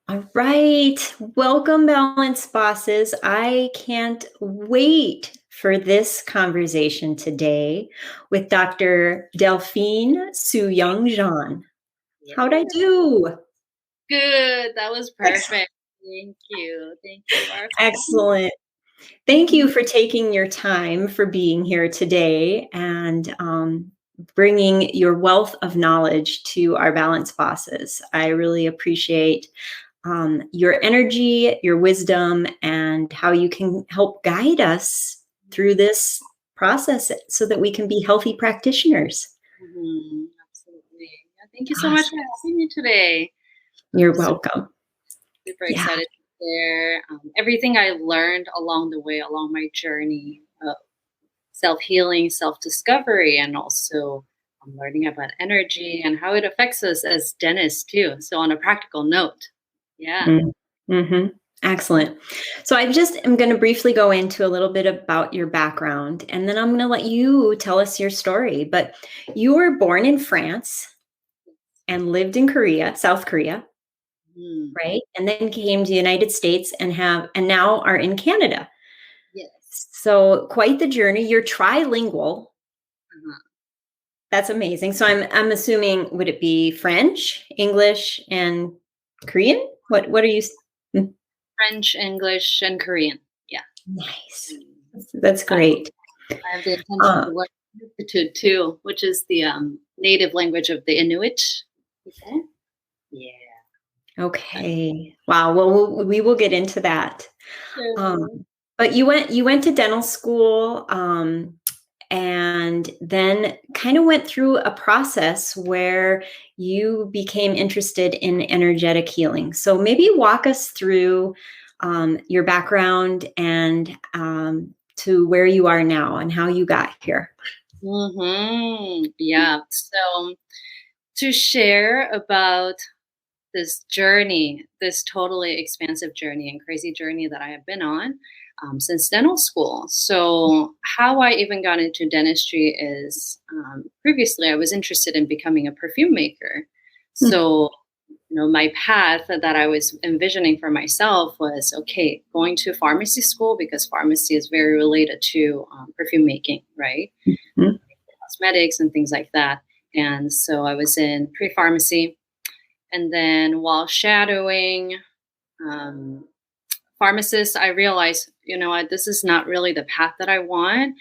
All right. Welcome, Balance Bosses. I can't wait for this conversation today with Dr. Delphine Suyoung Jeong. How'd I Yeah. do? Good. That was Ex- perfect. Thank you. Thank you, Arfan. Excellent. Thank you for taking your time for being here today and bringing your wealth of knowledge to our Balance Bosses. I really appreciate your energy, your wisdom, and how you can help guide us through this process so that we can be healthy practitioners. Absolutely. Yeah, thank you so much for Awesome. having me today. You're Super, welcome. super Yeah. excited to share everything I learned along the way, along my journey of self-healing, self-discovery, and also learning about energy and how it affects us as dentists too. So on a practical note. Yeah. Mm-hmm. Excellent. So I just am going to briefly go into a little bit about your background, and then I'm going to let you tell us your story. But you were born in France and lived in Korea, South Korea, Mm. right? And then came to the United States and now are in Canada. Yes. So quite the journey. You're trilingual. Uh-huh. That's amazing. So I'm assuming, would it be French, English, and Korean? What are you? Mm, French, English, and Korean. Yeah. Nice. Mm. That's great. I have the intention Uh, to learn Empathic too, which is the native language of the Inuit people. Yeah. okay. Wow. Well, we will get into that. Um, So, but you went to dental school, and then kind of went through a process where you became interested in energetic healing. So maybe walk us through your background and to where you are now and how you got here. yeah. So to share about this journey, this totally expansive journey and crazy journey that I have been on since dental school. So, how I even got into dentistry is previously I was interested in becoming a perfume maker. Hmm. So, my path that I was envisioning for myself was okay, going to pharmacy school because pharmacy is very related to perfume making, right? Hmm. Cosmetics and things like that. And so I was in pre pharmacy and then while shadowing um, pharmacists, I realized, what, this is not really the path that I want.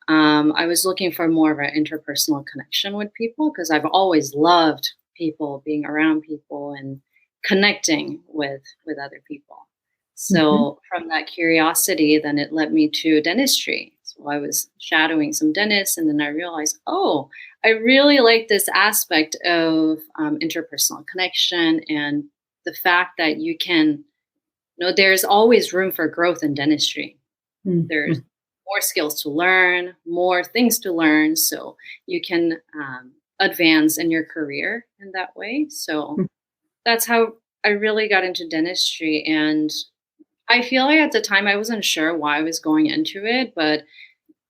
I was looking for more of an interpersonal connection with people because I've always loved people, being around people, and connecting with other people. Hmm. So from that curiosity, then it led me to dentistry. So I was shadowing some dentists, and then I realized, oh, I really like this aspect of interpersonal connection and the fact that you can, there's always room for growth in dentistry. There's Hmm. more skills to learn, more things to learn, so you can advance in your career in that way. So that's how I really got into dentistry. And I feel like at the time I wasn't sure why I was going into it, but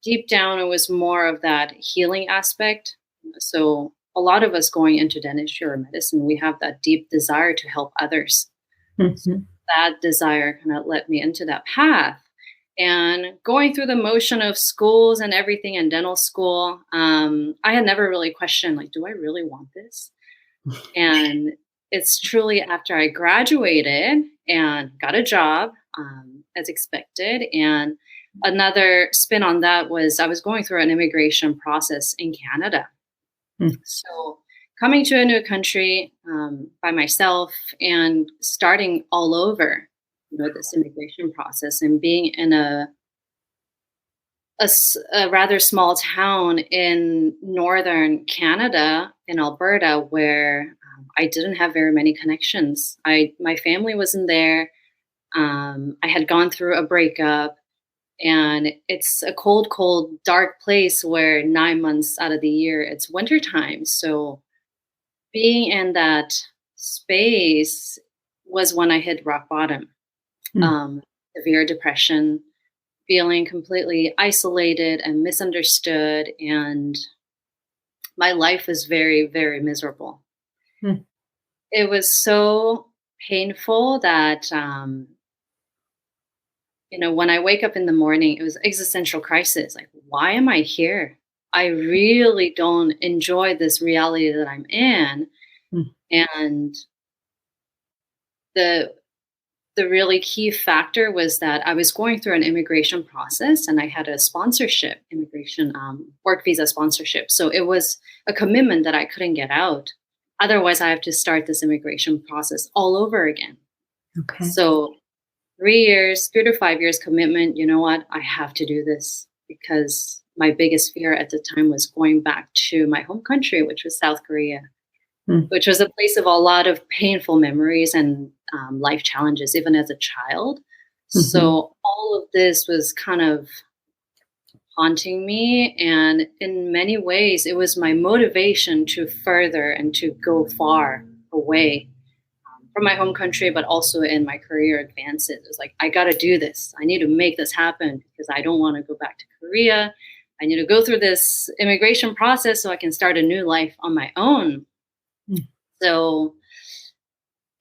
deep down it was more of that healing aspect. So a lot of us going into dentistry or medicine, we have that deep desire to help others. So Hmm. that desire kind of led me into that path. And going through the motion of schools and everything in dental school, I had never really questioned, like, do I really want this? And it's truly after I graduated and got a job as expected. And another spin on that was I was going through an immigration process in Canada. Hmm. So coming to a new country by myself and starting all over, this immigration process and being in a rather small town in northern Canada in Alberta where I didn't have very many connections. My family wasn't there. I had gone through a breakup, and it's a cold, cold, dark place where 9 months out of the year it's wintertime. So being in that space was when I hit rock bottom. Hmm. Um, Severe depression, feeling completely isolated and misunderstood, and my life was very, very miserable. Hmm. It was so painful that, when I wake up in the morning, it was existential crisis. Like, why am I here? I really don't enjoy this reality that I'm in. Mm. And the the really key factor was that I was going through an immigration process and I had a sponsorship, immigration work visa sponsorship. So it was a commitment that I couldn't get out. Otherwise, I have to start this immigration process all over again. Okay. So 3 years, 3 to 5 years commitment. You know what? I have to do this because my biggest fear at the time was going back to my home country, which was South Korea, Mm. which was a place of a lot of painful memories and life challenges, even as a child. Mhm. So all of this was kind of haunting me. And in many ways, it was my motivation to further and to go far away from my home country, but also in my career advances. It was like, I got to do this. I need to make this happen because I don't want to go back to Korea. I need to go through this immigration process so I can start a new life on my own. Mm. So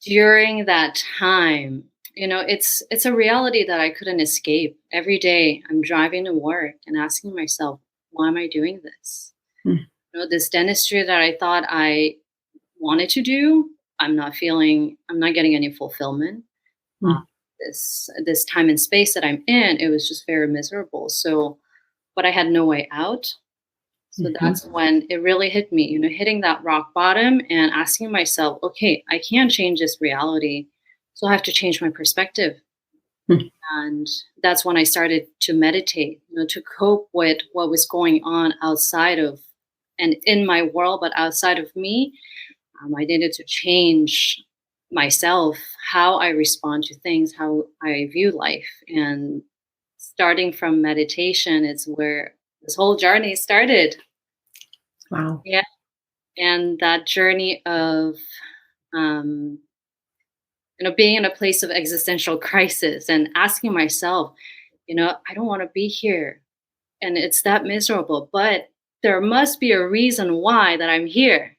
during that time, it's a reality that I couldn't escape. Every day I'm driving to work and asking myself, why am I doing this? Mm. This dentistry that I thought I wanted to do, I'm not getting any fulfillment. Uh, Mm. this time and space that I'm in, it was just very miserable. So, but I had no way out. So Mhm. that's when it really hit me, hitting that rock bottom and asking myself, okay, I can't change this reality. So I have to change my perspective. Mm. And that's when I started to meditate, to cope with what was going on outside of and in my world, but outside of me. I needed to change myself, how I respond to things, how I view life. And starting from meditation is where this whole journey started. Wow. Yeah. And that journey of, um, being in a place of existential crisis and asking myself, I don't want to be here. And it's that miserable, but there must be a reason why that I'm here.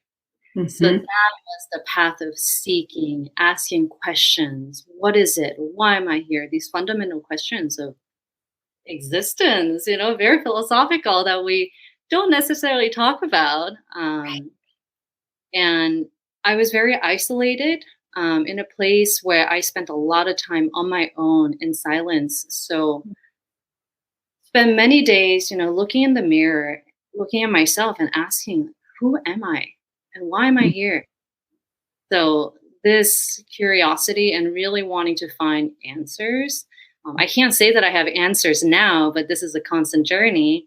So that Mhm. was the path of seeking, asking questions. What is it? Why am I here? These fundamental questions of existence, very philosophical that we don't necessarily talk about. And I was very isolated in a place where I spent a lot of time on my own in silence. So spent many days, looking in the mirror, looking at myself and asking, who am I? And why am I Mm. here? So this curiosity and really wanting to find answers. I can't say that I have answers now, but this is a constant journey.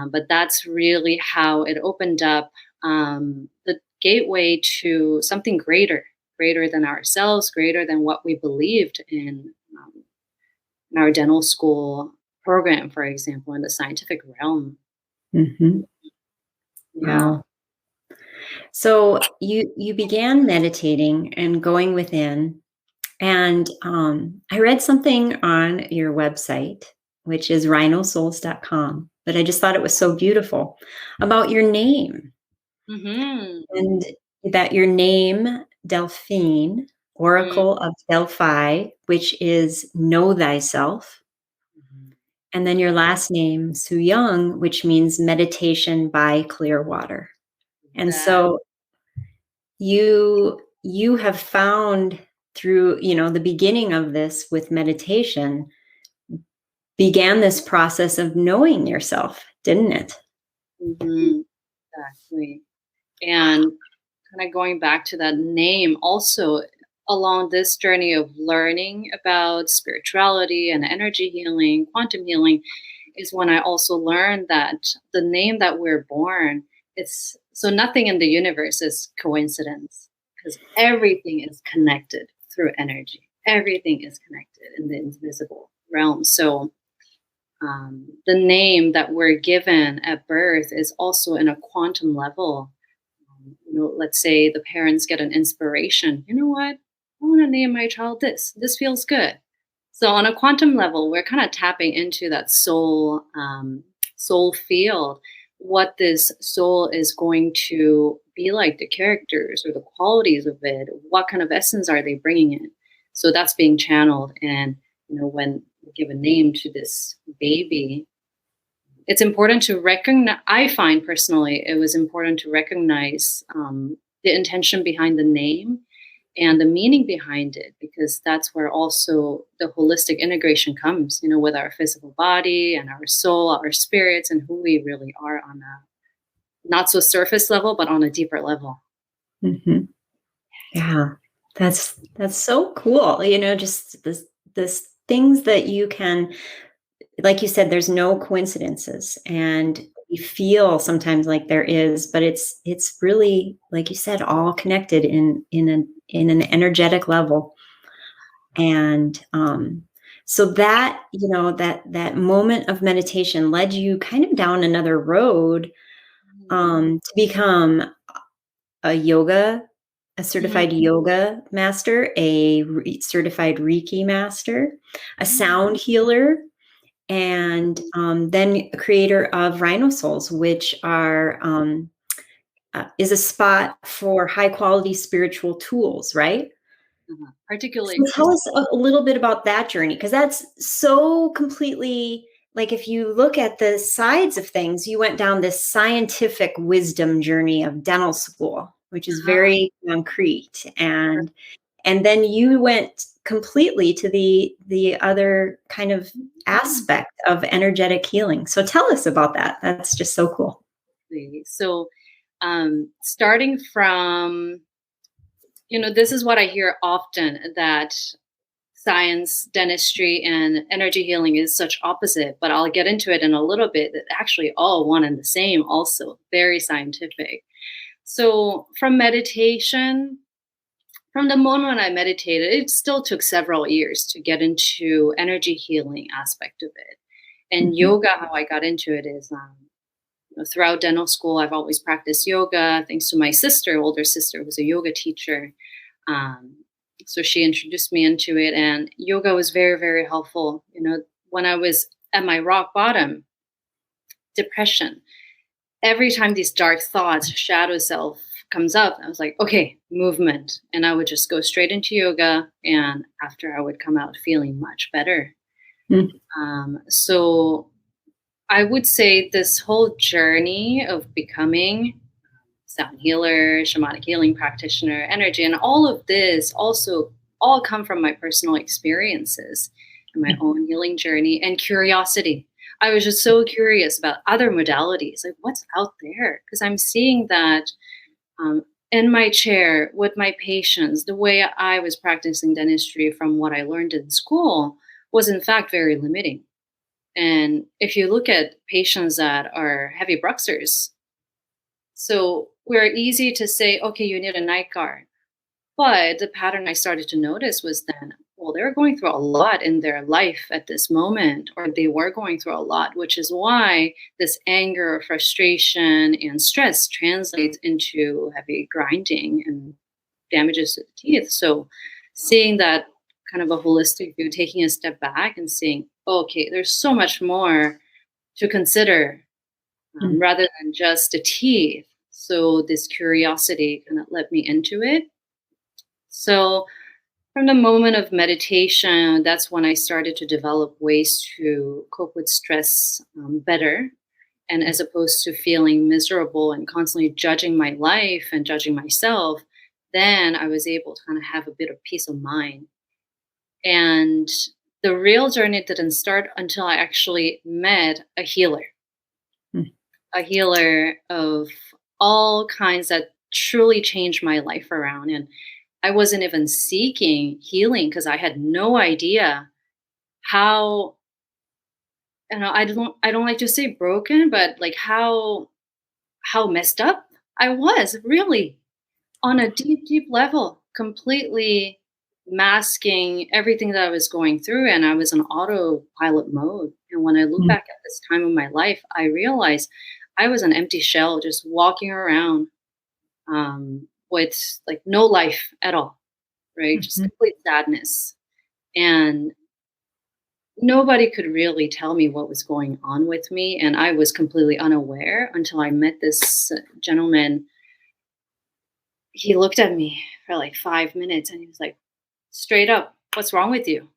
But that's really how it opened up the gateway to something greater, greater than ourselves, greater than what we believed in our dental school program, for example, in the scientific realm. Mhm. Yeah. Wow. So you began meditating and going within, and I read something on your website, which is rhinosouls.com, but I just thought it was so beautiful about your name, Hmm. and that your name, Delphine, Oracle of Delphi, which is know thyself, and then your last name, Suyoung, which means meditation by clear water. And That. so you have found through, the beginning of this with meditation began this process of knowing yourself, didn't it? Exactly. And kind of going back to that name, also along this journey of learning about spirituality and energy healing, quantum healing, is when I also learned that the name that we're born, it's so nothing in the universe is coincidence because everything is connected through energy. Everything is connected in the invisible realm. So the name that we're given at birth is also in a quantum level. Let's say the parents get an inspiration. You know what? I want to name my child this. This feels good. So on a quantum level, we're kind of tapping into that soul field what this soul is going to be like, the characters or the qualities of it, what kind of essence are they bringing in. So that's being channeled. And, when we give a name to this baby, it's important to recognize, I find personally, it was important to recognize the intention behind the name and the meaning behind it, because that's where also the holistic integration comes, with our physical body and our soul, our spirits, and who we really are on a not so surface level, but on a deeper level. Mhm. Yeah, that's so cool. Just this things that you can, like you said, there's no coincidences, and we feel sometimes like there is, but it's really, like you said, all connected in an energetic level. And so that, that moment of meditation led you kind of down another road, to become a yoga, a Mhm. certified yoga master, certified Reiki master, a sound healer, and then a creator of Rhino Souls, which is a spot for high quality spiritual tools, right? Particularly So tell crystal. us a little bit about that journey, because that's so completely, like, if you look at the sides of things, you went down this scientific wisdom journey of dental school, which is Uh-huh. very concrete, and then you went completely to the other kind of Mhm. aspect of energetic healing. So tell us about that. That's just so cool. So, starting from, this is what I hear often, that science, dentistry, and energy healing is such opposite, but I'll get into it in a little bit. That actually all one and the same, also very scientific. So, from meditation, from the moment I meditated, it still took several years to get into energy healing aspect of it. And Mhm. yoga, how I got into it is, throughout dental school, I've always practiced yoga, thanks to my sister, older sister, who's a yoga teacher. Um, so she introduced me into it, and yoga was very, very helpful. When I was at my rock bottom, depression, every time these dark thoughts, shadow self comes up, I was like, okay, movement. And I would just go straight into yoga. And after, I would come out feeling much better. Mm. So I would say this whole journey of becoming sound healer, shamanic healing practitioner, energy, and all of this also all come from my personal experiences and my own healing journey and curiosity. I was just so curious about other modalities, like what's out there, because I'm seeing that um, in my chair with my patients, the way I was practicing dentistry from what I learned in school was in fact very limiting. And if you look at patients that are heavy bruxers, so we're easy to say, okay, you need a night guard. But the pattern I started to notice was then, well, they're going through a lot in their life at this moment, or they were going through a lot, which is why this anger, frustration, and stress translates into heavy grinding and damages to the teeth. So seeing that kind of a holistic view, taking a step back and seeing, okay, there's so much more to consider Mm. rather than just the teeth. So this curiosity kind of led me into it. So from the moment of meditation, that's when I started to develop ways to cope with stress better. And as opposed to feeling miserable and constantly judging my life and judging myself, then I was able to kind of have a bit of peace of mind. And the real journey didn't start until I actually met Mm. a healer of all kinds that truly changed my life around. And I wasn't even seeking healing because I had no idea how, I don't like to say broken, but like how messed up I was, really, on a deep, deep level, completely masking everything that I was going through, and I was in autopilot mode. And when I look Mm. back at this time of my life, I realized I was an empty shell just walking around with like no life at all, right? Just Mhm. complete sadness. And nobody could really tell me what was going on with me. And I was completely unaware until I met this gentleman. He looked at me for like 5 minutes and he was like, straight up, what's wrong with you?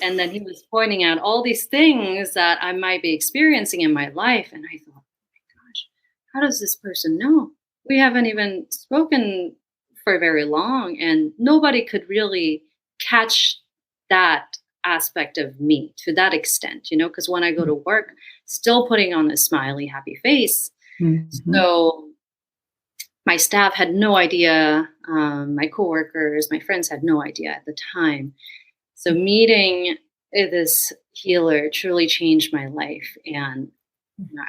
And then he was pointing out all these things that I might be experiencing in my life. And I thought, oh my gosh, how does this person know? We haven't even spoken for very long, and nobody could really catch that aspect of me to that extent, because when I go to work, still putting on a smiley, happy face. Mhm. So my staff had no idea. My coworkers, my friends had no idea at the time. So meeting this healer truly changed my life. And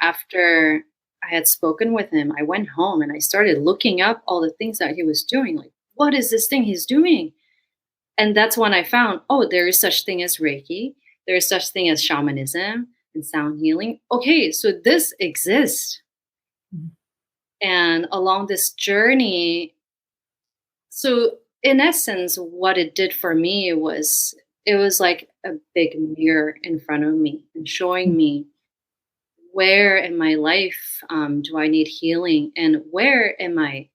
after I had spoken with him, I went home and I started looking up all the things that he was doing. Like, what is this thing he's doing? And that's when I found, oh, there is such thing as Reiki. There is such thing as shamanism and sound healing. Okay, so this exists. Mhm. And along this journey, so in essence, what it did for me was it was like a big mirror in front of me and showing me where in my life do I need healing, and where in my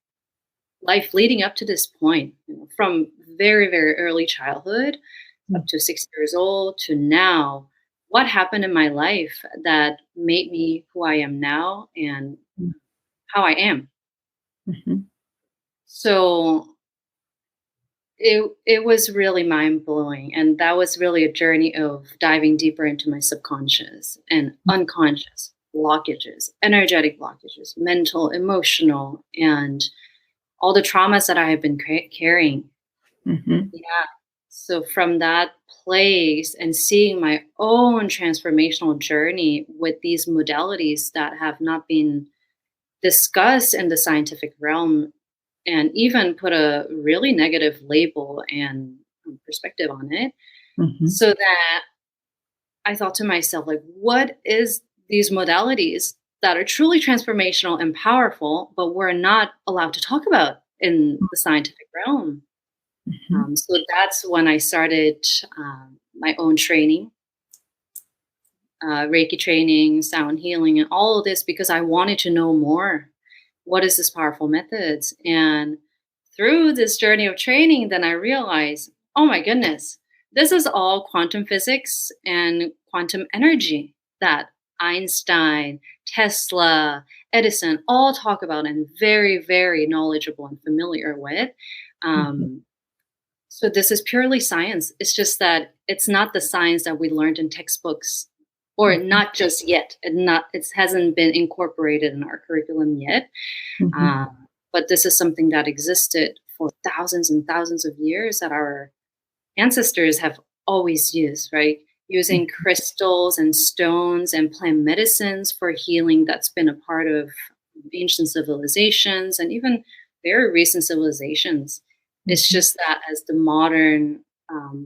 life leading up to this point, from very, very early childhood up to 6 years old to now, what happened in my life that made me who I am now and how I am. Mhm. So it was really mind blowing, and that was really a journey of diving deeper into my subconscious and unconscious blockages, energetic blockages, mental, emotional, and all the traumas that I have been carrying. Mhm. Yeah. So from that place and seeing my own transformational journey with these modalities that have not been discussed in the scientific realm, and even put a really negative label and perspective on it, Mhm. so that I thought to myself, like, what is these modalities that are truly transformational and powerful, but we're not allowed to talk about in the scientific realm? Mhm. So that's when I started my own training, Reiki training, sound healing, and all of this because I wanted to know more. What is this powerful methods? And through this journey of training, then I realized, oh my goodness, this is all quantum physics and quantum energy that Einstein, Tesla, Edison all talk about and very, very knowledgeable and familiar with. Mhm. Um, so this is purely science. It's just that it's not the science that we learned in textbooks, or Mhm. not just yet. It hasn't been incorporated in our curriculum yet. Mhm. But this is something that existed for thousands and thousands of years that our ancestors have always used, right? Using crystals and stones and plant medicines for healing, that's been a part of ancient civilizations and even very recent civilizations. It's Mhm. just that as the modern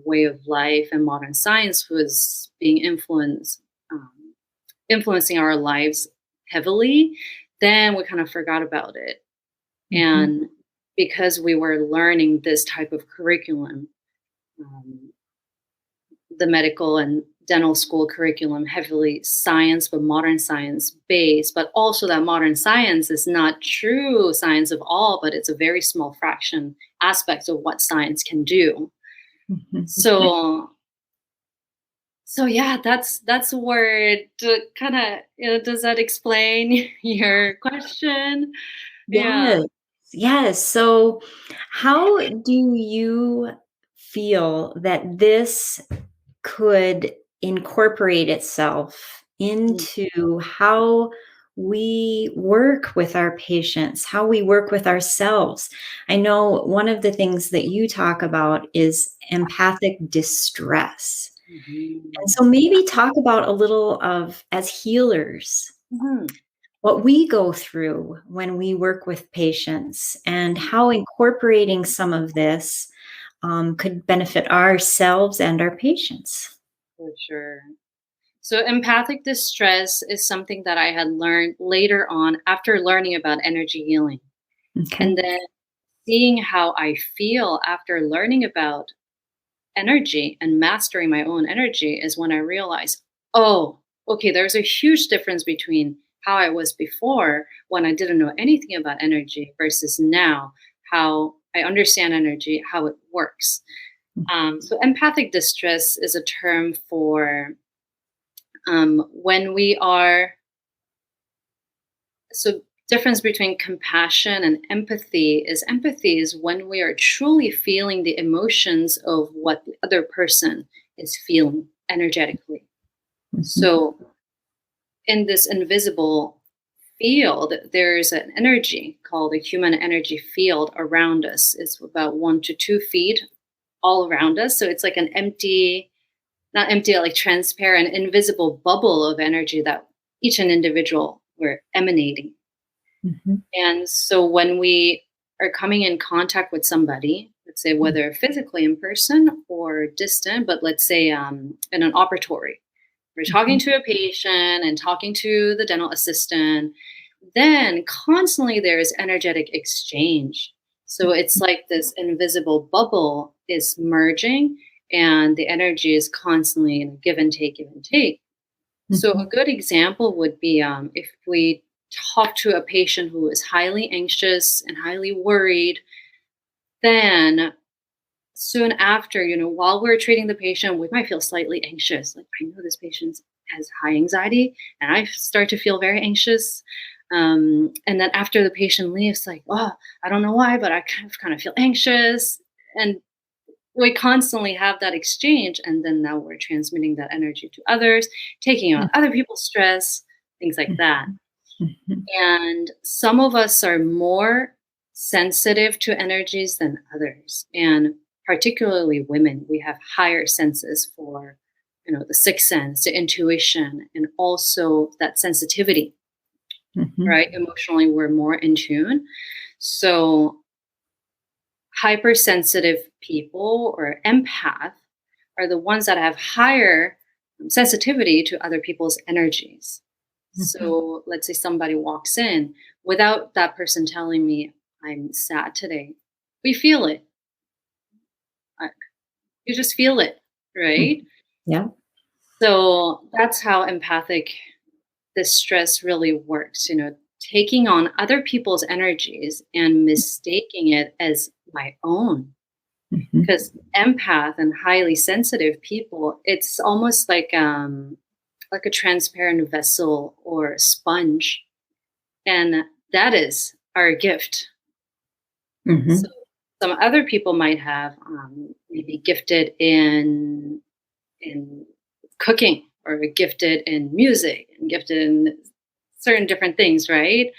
way of life and modern science was being um, influencing our lives heavily, then we kind of forgot about it. Mhm. And because we were learning this type of curriculum, um, the medical and dental school curriculum, heavily science, but modern science based, but also that modern science is not true science of all, but it's a very small fraction aspect of what science can do. Mhm. So yeah, that's where it kind of, does that explain your question? Yeah. Yes. Yes. So, how do you feel that this could incorporate itself into how we work with our patients, how we work with ourselves? I know one of the things that you talk about is empathic distress. And Mhm. so maybe talk about a little of, as healers, Mhm. what we go through when we work with patients and how incorporating some of this could benefit ourselves and our patients. For sure. So, empathic distress is something that I had learned later on after learning about energy healing. Okay. And then seeing how I feel after learning about energy and mastering my own energy is when I realized, oh, okay, there's a huge difference between how I was before when I didn't know anything about energy versus now, how I understand energy, how it works. So empathic distress is a term for when we are, so difference between compassion and empathy is when we are truly feeling the emotions of what the other person is feeling energetically. So in this invisible field, there's an energy called a human energy field around us. It's about 1 to 2 feet all around us. So it's like an empty, not empty, like transparent, invisible bubble of energy that each an individual we're emanating. And so when we are coming in contact with somebody, let's say whether physically in person or distant, but let's say in an operatory, we're talking to a patient and talking to the dental assistant, then constantly there's energetic exchange. So it's like this invisible bubble is merging and the energy is constantly in give and take, give and take. So a good example would be if we talk to a patient who is highly anxious and highly worried, then soon after, while we're treating the patient, we might feel slightly anxious. Like, I know this patient has high anxiety, and I start to feel very anxious. And then after the patient leaves, like, oh, I don't know why, but I kind of feel anxious. And we constantly have that exchange. And then now we're transmitting that energy to others, taking on other people's stress, things like that. And some of us are more sensitive to energies than others. And particularly women, we have higher senses for, the sixth sense, the intuition, and also that sensitivity, right? Emotionally, we're more in tune. So hypersensitive people or empath are the ones that have higher sensitivity to other people's energies. So let's say somebody walks in without that person telling me, I'm sad today. We feel it. You just feel it, right? Yeah. So that's how empathic distress really works, taking on other people's energies and mistaking it as my own. Because empath and highly sensitive people, it's almost like a transparent vessel or a sponge. And that is our gift. So some other people might have maybe gifted in cooking or gifted in music and gifted in certain different things, right?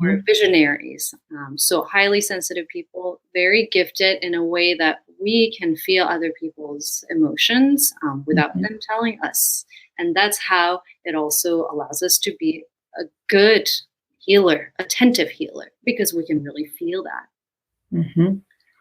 Or visionaries. So highly sensitive people, very gifted in a way that we can feel other people's emotions without them telling us. And that's how it also allows us to be a good healer, attentive healer, because we can really feel that.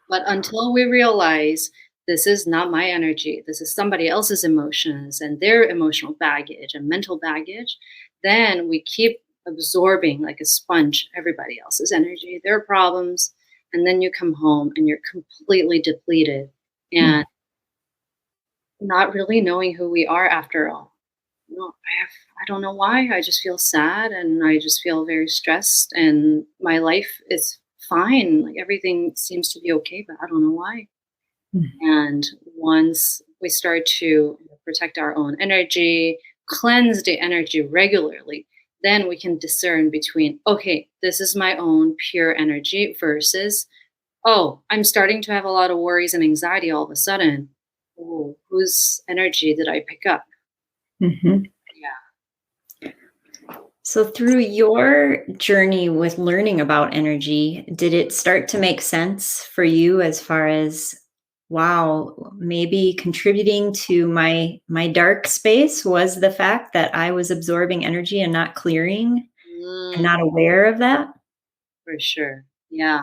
But until we realize this is not my energy, this is somebody else's emotions and their emotional baggage and mental baggage, then we keep absorbing like a sponge everybody else's energy, their problems, and then you come home and you're completely depleted and not really knowing who we are after all. I don't know why. I just feel sad and I just feel very stressed and my life is fine. Like everything seems to be okay, but I don't know why. And once we start to protect our own energy, cleanse the energy regularly, then we can discern between, okay, this is my own pure energy versus, oh, I'm starting to have a lot of worries and anxiety all of a sudden. Oh, whose energy did I pick up? Yeah. So through your journey with learning about energy, did it start to make sense for you as far as, wow, maybe contributing to my dark space was the fact that I was absorbing energy and not clearing and not aware of that? For sure. Yeah.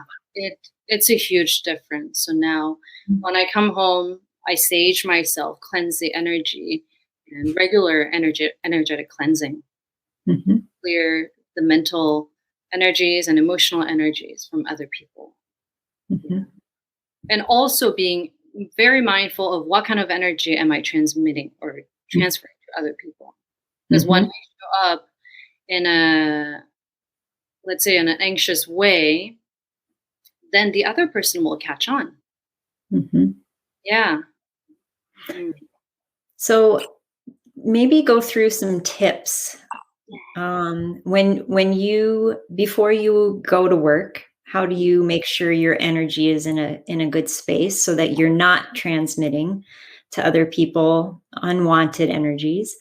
It's a huge difference. So now when I come home, I sage myself, cleanse the energy, and regular energetic cleansing. Clear the mental energies and emotional energies from other people. And also being very mindful of what kind of energy am I transmitting or transferring to other people. Because when Mhm. I show up in a, let's say, in an anxious way, then the other person will catch on. Mhm. Yeah. Mhm. So maybe go through some tips. When you before you go to work, how do you make sure your energy is in a good space so that you're not transmitting to other people unwanted energies?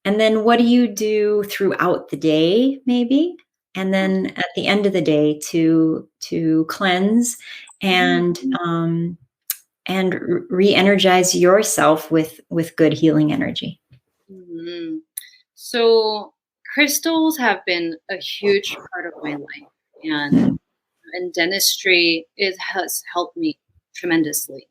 And then what do you do throughout the day, maybe? And then at the end of the day to cleanse and re-energize yourself with good healing energy. Mhm. So crystals have been a huge part of my life, Mm, and dentistry it has helped me tremendously.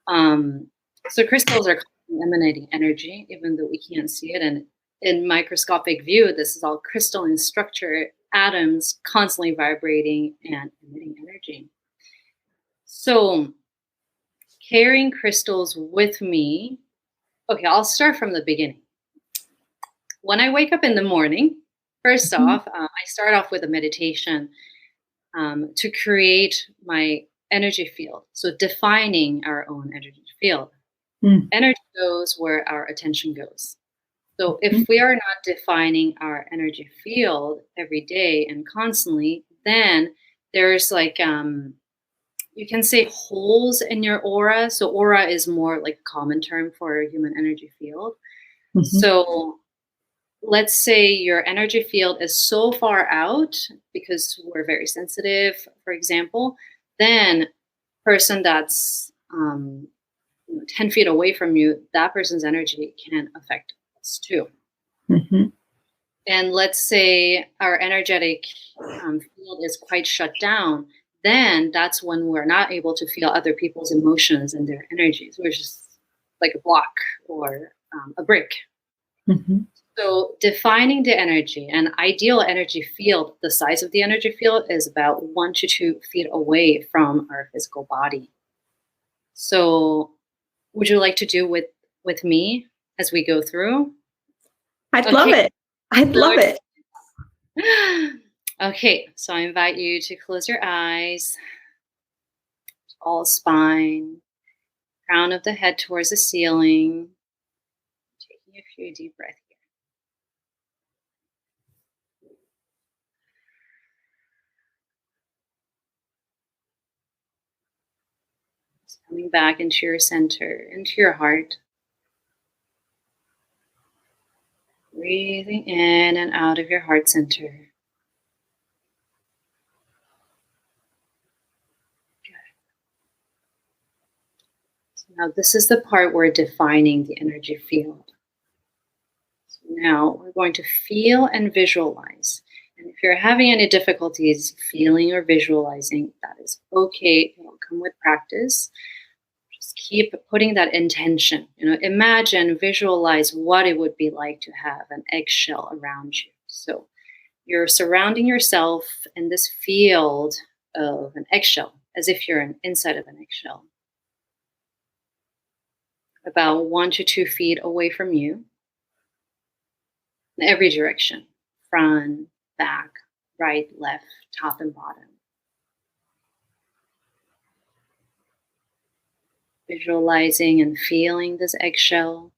Um, so crystals are constantly emanating energy, even though we can't see it. And in microscopic view, this is all crystalline structure, atoms constantly vibrating and emitting energy. So carrying crystals with me. Okay, I'll start from the beginning. When I wake up in the morning, first mhm, off, I start off with a meditation to create my energy field. So defining our own energy field. mm, Energy goes where our attention goes. So mhm, if we are not defining our energy field every day and constantly, then there's like you can say holes in your aura. So aura is more like a common term for a human energy field. mhm, So let's say your energy field is so far out because we're very sensitive, for example, then person that's 10 feet away from you, that person's energy can affect us too. mhm, And let's say our energetic field is quite shut down, then that's when we're not able to feel other people's emotions and their energies. We're just like a block or a brick. mhm, So defining the energy, an ideal energy field, the size of the energy field is about 1 to 2 feet away from our physical body. So would you like to do with me as we go through? I'd love Okay. it. I'd So love it. okay, so I invite you to close your eyes, all spine, crown of the head towards the ceiling, taking a few deep breaths here. Just coming back into your center, into your heart, breathing in and out of your heart center. So now this is the part where defining the energy field. So now we're going to feel and visualize. And if you're having any difficulties feeling or visualizing, that is okay. It'll come with practice. Just keep putting that intention. Imagine, visualize what it would be like to have an eggshell around you. So you're surrounding yourself in this field of an eggshell, as if you're inside of an eggshell, about 1 to 2 feet away from you, in every direction, front, back, right, left, top, and bottom. Visualizing and feeling this eggshell.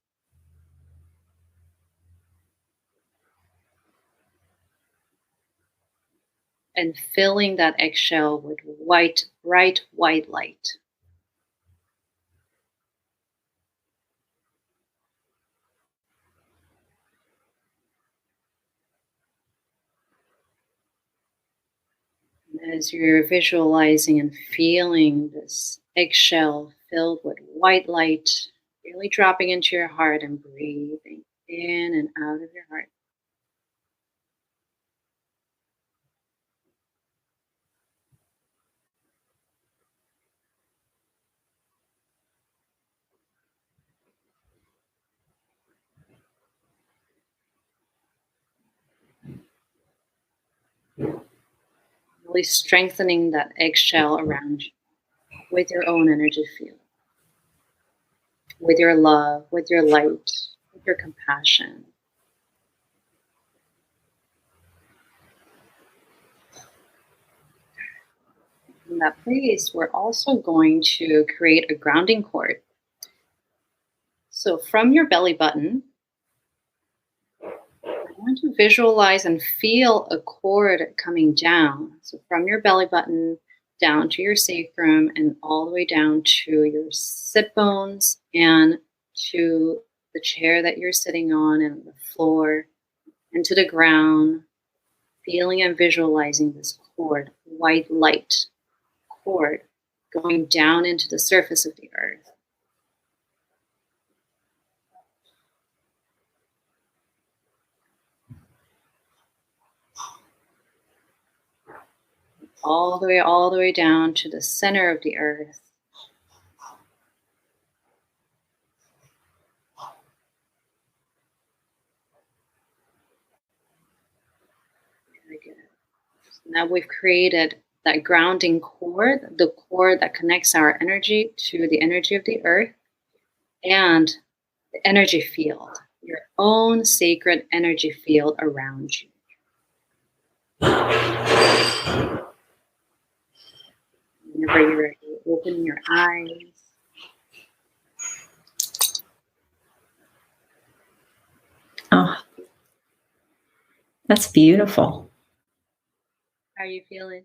And filling that eggshell with white, bright white light. And as you're visualizing and feeling this eggshell filled with white light, really dropping into your heart and breathing in and out of your heart. Really strengthening that eggshell around you with your own energy field. with your love, with your light, with your compassion. In that place, we're also going to create a grounding cord. So from your belly button, I want to visualize and feel a cord coming down. So from your belly button down to your sacrum and all the way down to your sit bones and to the chair that you're sitting on and the floor and to the ground, feeling and visualizing this cord, white light cord going down into the surface of the earth. All the way down to the center of the earth. Very good. Now we've created that grounding cord, the cord that connects our energy to the energy of the earth and the energy field, your own sacred energy field around you. Whenever you're ready, open your eyes. Oh, that's beautiful. How are you feeling?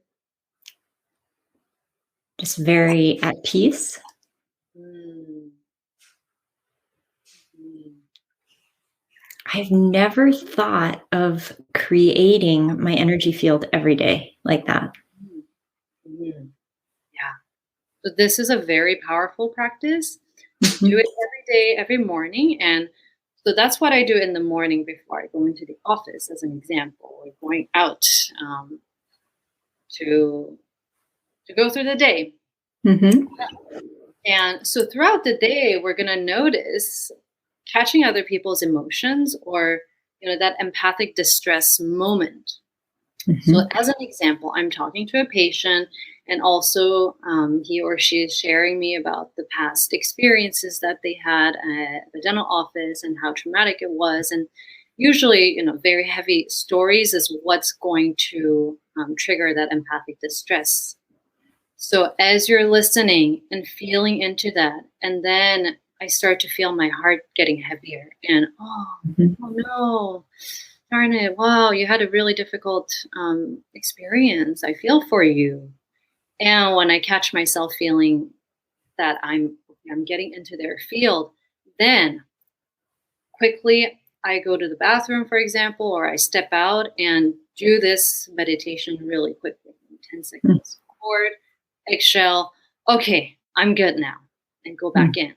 Just very at peace. Mm. I've never thought of creating my energy field every day like that. Mm. Yeah. So this is a very powerful practice. Mm-hmm. Do it every day, every morning. And so that's what I do in the morning before I go into the office, as an example, or going out to go through the day. Mm-hmm. And so throughout the day, we're going to notice catching other people's emotions or, that empathic distress moment. Mm-hmm. So as an example, I'm talking to a patient and also he or she is sharing me about the past experiences that they had at the dental office and how traumatic it was. And usually, very heavy stories is what's going to trigger that empathic distress. So as you're listening and feeling into that, and then I start to feel my heart getting heavier and, oh no, darn it, wow, you had a really difficult experience. I feel for you. And when I catch myself feeling that I'm getting into their field, then quickly I go to the bathroom, for example, or I step out and do this meditation really quickly, 10 seconds. Cord, eggshell, okay, I'm good now, and go back in.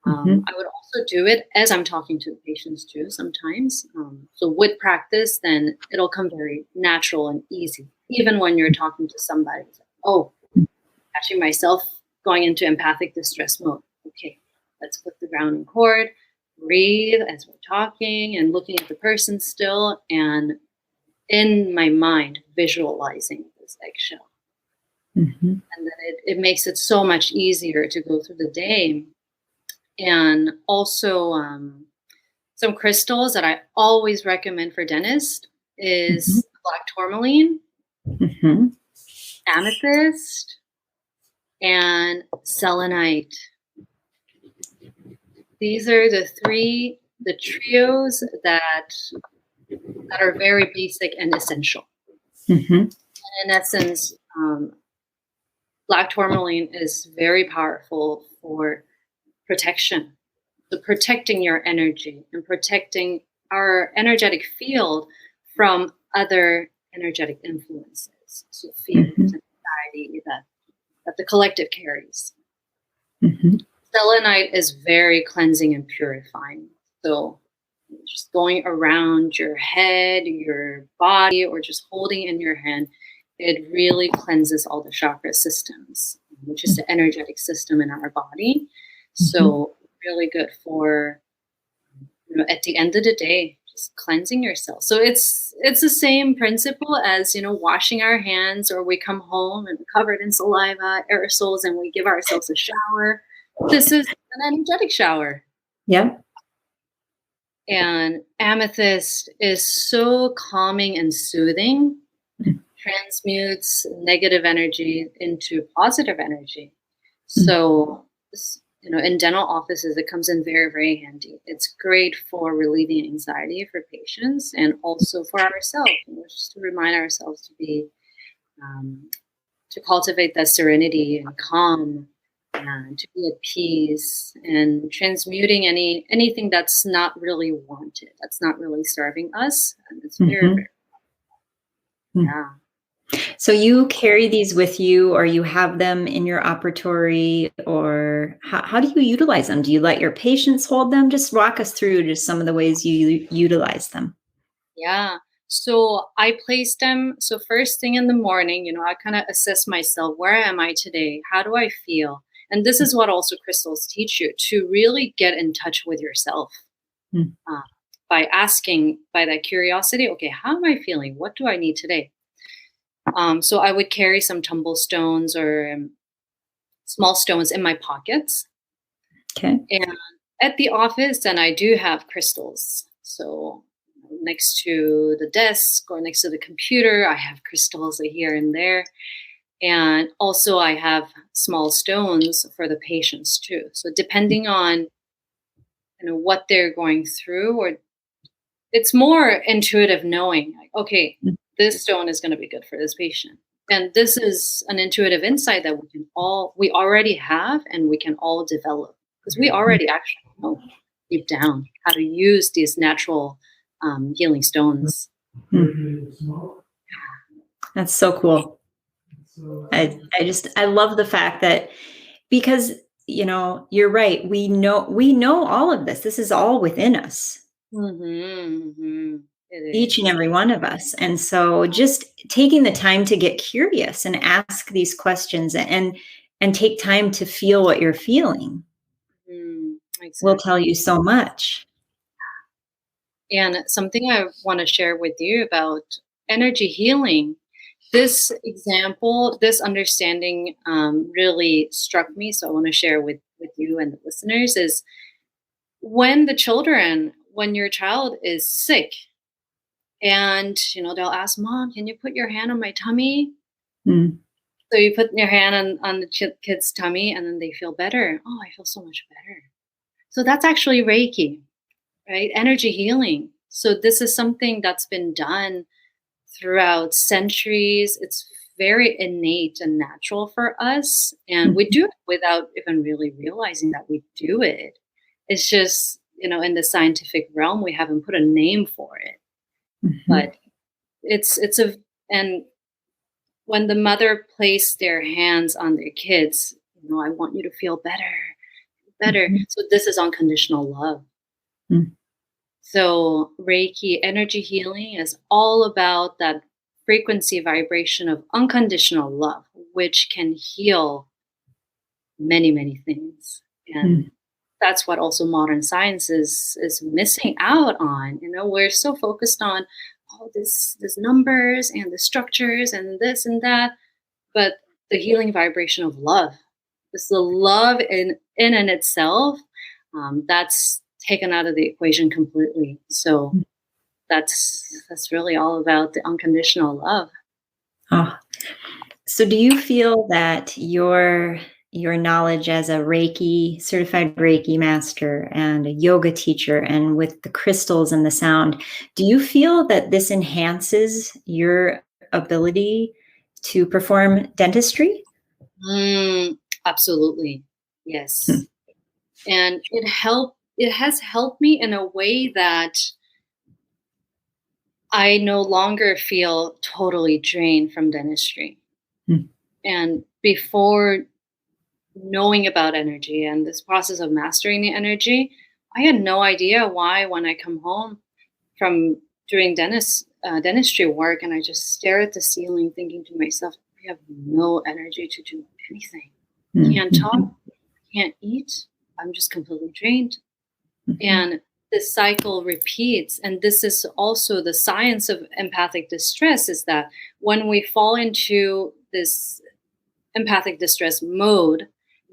I would also do it as I'm talking to the patients too sometimes. So with practice, then it'll come very natural and easy. Even when you're talking to somebody, it's like, oh, catching myself going into empathic distress mode. Okay, let's put the grounding cord, breathe as we're talking and looking at the person still, and in my mind, visualizing this eggshell. And then it makes it so much easier to go through the day. And also some crystals that I always recommend for dentists is black tourmaline, amethyst, and selenite. These are the trios that are very basic and essential. And in essence, black tourmaline is very powerful for protection. So protecting your energy and protecting our energetic field from other energetic influences. So fears and anxiety that the collective carries. Selenite is very cleansing and purifying. So just going around your head, your body, or just holding in your hand, it really cleanses all the chakra systems, which is the energetic system in our body. So really good for, at the end of the day, just cleansing yourself. So it's the same principle as, washing our hands, or we come home and covered in saliva, aerosols, and we give ourselves a shower. This is an energetic shower. Yep. And amethyst is so calming and soothing, Mm, transmutes negative energy into positive energy. mm, So, in dental offices, it comes in very, very handy. It's great for relieving anxiety for patients and also for ourselves, just to remind ourselves um, to cultivate that serenity and calm and to be at peace and transmuting anything that's not really wanted, that's not really serving us. And it's very, mhm, very, mm. yeah. So you carry these with you, or you have them in your operatory, or how do you utilize them? Do you let your patients hold them? Just walk us through just some of the ways you utilize them. Yeah. So I place them. So first thing in the morning, I kind of assess myself. Where am I today? How do I feel? And this is what also crystals teach you, to really get in touch with yourself, Mm, uh, by asking, by that curiosity. Okay, how am I feeling? What do I need today? So I would carry some tumble stones or small stones in my pockets. okay. And at the office, then I do have crystals. So next to the desk or next to the computer, I have crystals here and there. And also, I have small stones for the patients too. So depending on what they're going through, or it's more intuitive knowing, like, okay, Mm, this stone is going to be good for this patient. And this is an intuitive insight that we already have and we can all develop, because we mm, already actually know deep down how to use these natural healing stones. mm. That's so cool. I love the fact that, because you're right. We know all of this. This is all within us, It each and is. every one of us. And so just taking the time to get curious and ask these questions, and take time to feel what you're feeling will tell Exactly. you so much. And something I want to share with you about energy healing, this example, this understanding really struck me. So I want to share with you and the listeners is when your child is sick and, they'll ask, Mom, can you put your hand on my tummy? Mm, So you put your hand on the kid's tummy and then they feel better. Oh, I feel so much better. So that's actually Reiki, right? Energy healing. So this is something that's been done throughout centuries. It's very innate and natural for us. And we mhm, do it without even really realizing that we do it. It's just, in the scientific realm, we haven't put a name for it. mhm, But it's a, and when the mother placed their hands on their kids, I want you to feel better, better. mhm, So this is unconditional love. mm, So, Reiki energy healing is all about that frequency vibration of unconditional love, which can heal many, many things. And mm, that's what also modern science is missing out on. We're so focused on all this numbers and the structures and this and that, but the healing vibration of love, it's the love in and itself, that's taken out of the equation completely. So mm. that's really all about the unconditional love. Oh, so do you feel that your knowledge as a Reiki certified Reiki master and a yoga teacher, and with the crystals and the sound, do you feel that this enhances your ability to perform dentistry? Mm, absolutely. Hmm, Yes. And it has helped me in a way that I no longer feel totally drained from dentistry. hmm, And before knowing about energy and this process of mastering the energy, I had no idea why when I come home from doing dentistry work and I just stare at the ceiling thinking to myself, I have no energy to do anything. hmm, Can't hmm, talk, can't eat. I'm just completely drained. mhm, And this cycle repeats. And this is also the science of empathic distress, is that when we fall into this empathic distress mode,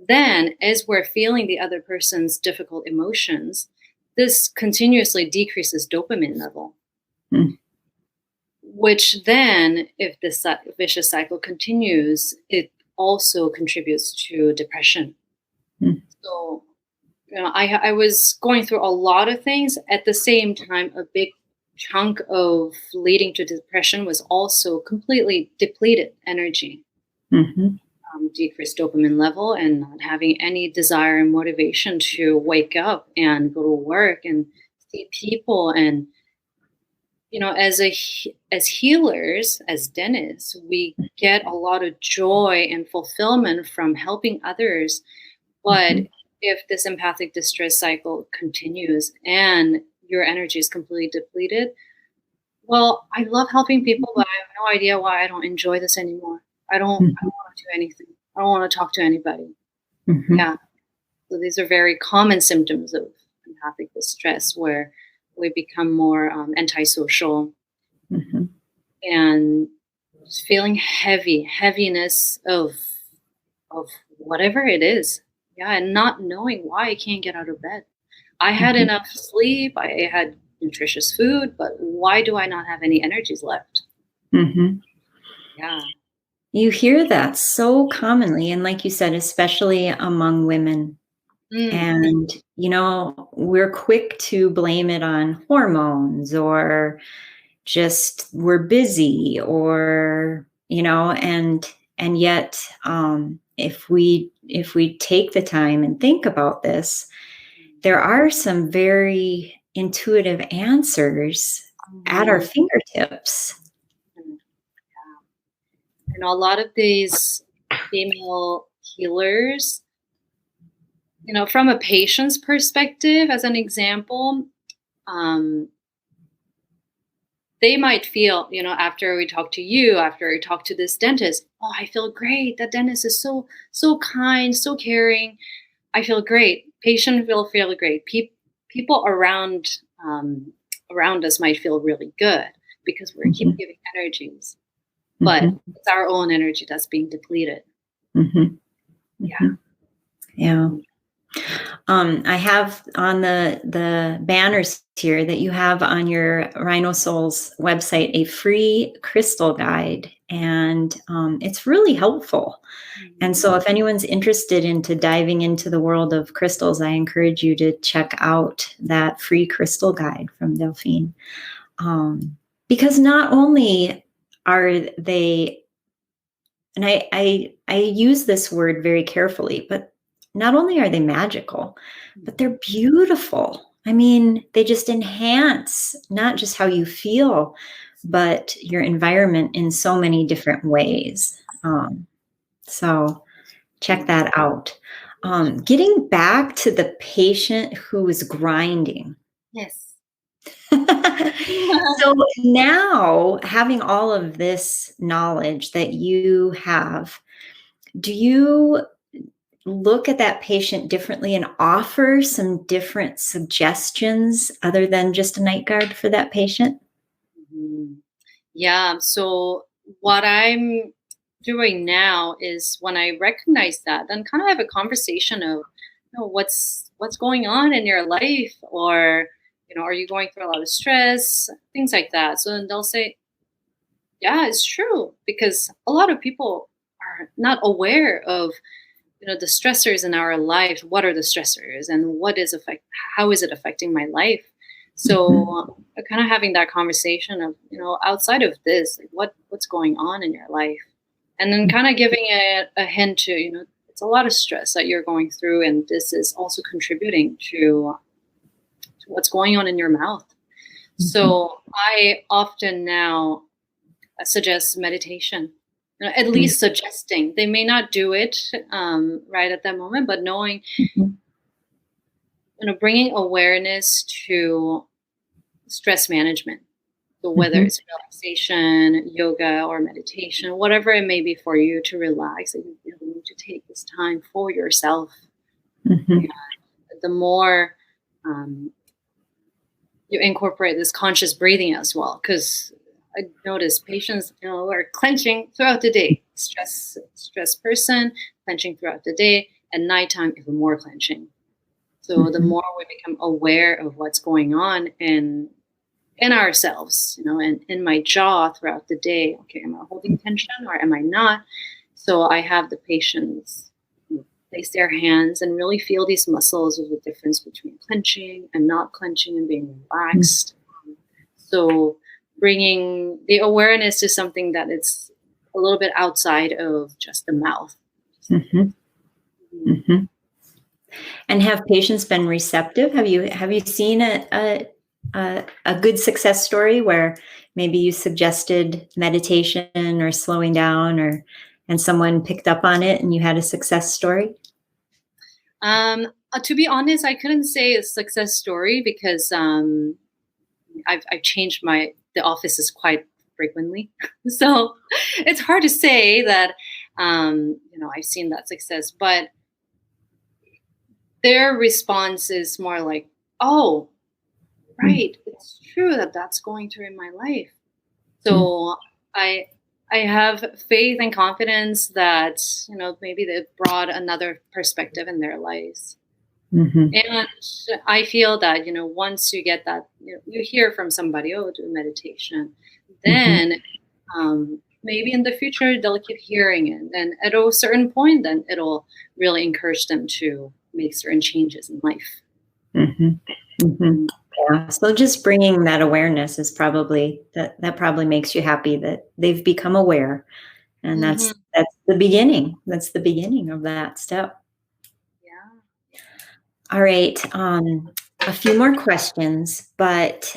Then, as we're feeling the other person's difficult emotions, this continuously decreases dopamine level, Mm. which then, if this vicious cycle continues, it also contributes to depression. Mm. So, I was going through a lot of things at the same time. A big chunk of leading to depression was also completely depleted energy, Mhm. decreased dopamine level, and not having any desire and motivation to wake up and go to work and see people. And as healers, as dentists, we get a lot of joy and fulfillment from helping others. But Mhm. if this empathic distress cycle continues and your energy is completely depleted, well, I love helping people, but I have no idea why I don't enjoy this anymore. I Mhm. don't want to do anything. I don't want to talk to anybody. Mhm. Yeah. So these are very common symptoms of empathic distress, where we become more antisocial Mhm. and just feeling heaviness of whatever it is. Yeah, and not knowing why I can't get out of bed. I had Mhm. enough sleep, I had nutritious food, but why do I not have any energies left? Mhm. Yeah. You hear that so commonly, and like you said, especially among women. Mm. And, we're quick to blame it on hormones or just we're busy or, and yet if we take the time and think about this, there are some very intuitive answers at our Mhm. fingertips. Mm. And a lot of these female healers, from a patient's perspective, as an example, um, they might feel, after we talk to you, after we talk to this dentist, oh, I feel great. That dentist is so kind, so caring. I feel great. Patient will feel great. People around us might feel really good because we keep Mhm. giving energies, but Mhm. it's our own energy that's being depleted. Mhm. Yeah. Mhm. Yeah. I have on the banners here that you have on your Rhino Souls website a free crystal guide, and it's really helpful. And Mhm. so, if anyone's interested into diving into the world of crystals, I encourage you to check out that free crystal guide from Delphine, because not only are they, and I use this word very carefully, but not only are they magical, but they're beautiful. I mean, they just enhance not just how you feel, but your environment in so many different ways. So check Mhm. that out. Getting back to the patient who is grinding. Yes. So now, having all of this knowledge that you have, do you look at that patient differently and offer some different suggestions other than just a night guard for that patient? Mhm. Yeah. So what I'm doing now is, when I recognize that, then kind of have a conversation of, what's going on in your life, or are you going through a lot of stress, things like that. So then they'll say, yeah, it's true, because a lot of people are not aware of the stressors in our life. What are the stressors, and how is it affecting my life? Mhm, So kind of having that conversation of, outside of this, like, what's going on in your life, and then kind of giving a hint to, it's a lot of stress that you're going through, and this is also contributing to what's going on in your mouth. mhm, So I often now suggest meditation. At mhm, least suggesting. They may not do it right at that moment, but knowing, mhm, bringing awareness to stress management. So whether mhm, it's relaxation, yoga, or meditation, whatever it may be for you to relax, that you really need to take this time for yourself. mhm, And the more um, you incorporate this conscious breathing as well, because I notice patients, are clenching throughout the day. Stress person, clenching throughout the day. At nighttime, even more clenching. So the Mhm. more we become aware of what's going on in ourselves, and in my jaw throughout the day. Okay, am I holding tension or am I not? So I have the patients place their hands and really feel these muscles of the difference between clenching and not clenching and being relaxed. So bringing the awareness to something that it's a little bit outside of just the mouth. Mhm. Mhm. Mhm. And have patients been receptive? Have you seen a good success story where maybe you suggested meditation or slowing down, or and someone picked up on it and you had a success story? To be honest, I couldn't say a success story because I've changed the offices quite frequently, so it's hard to say that I've seen that success. But their response is more like, "Oh, Mm, right, it's true that that's going through in my life." mm, So I I have faith and confidence that maybe they've brought another perspective in their lives. mhm, And I feel that, once you get that, you hear from somebody, oh, do meditation, mhm, then maybe in the future they'll keep hearing it. And at a certain point, then it'll really encourage them to make certain changes in life. mhm, mhm. Mhm. Yeah, so just bringing that awareness is probably that probably makes you happy that they've become aware, and Mhm. that's the beginning. That's the beginning of that step. Yeah. All right, a few more questions, but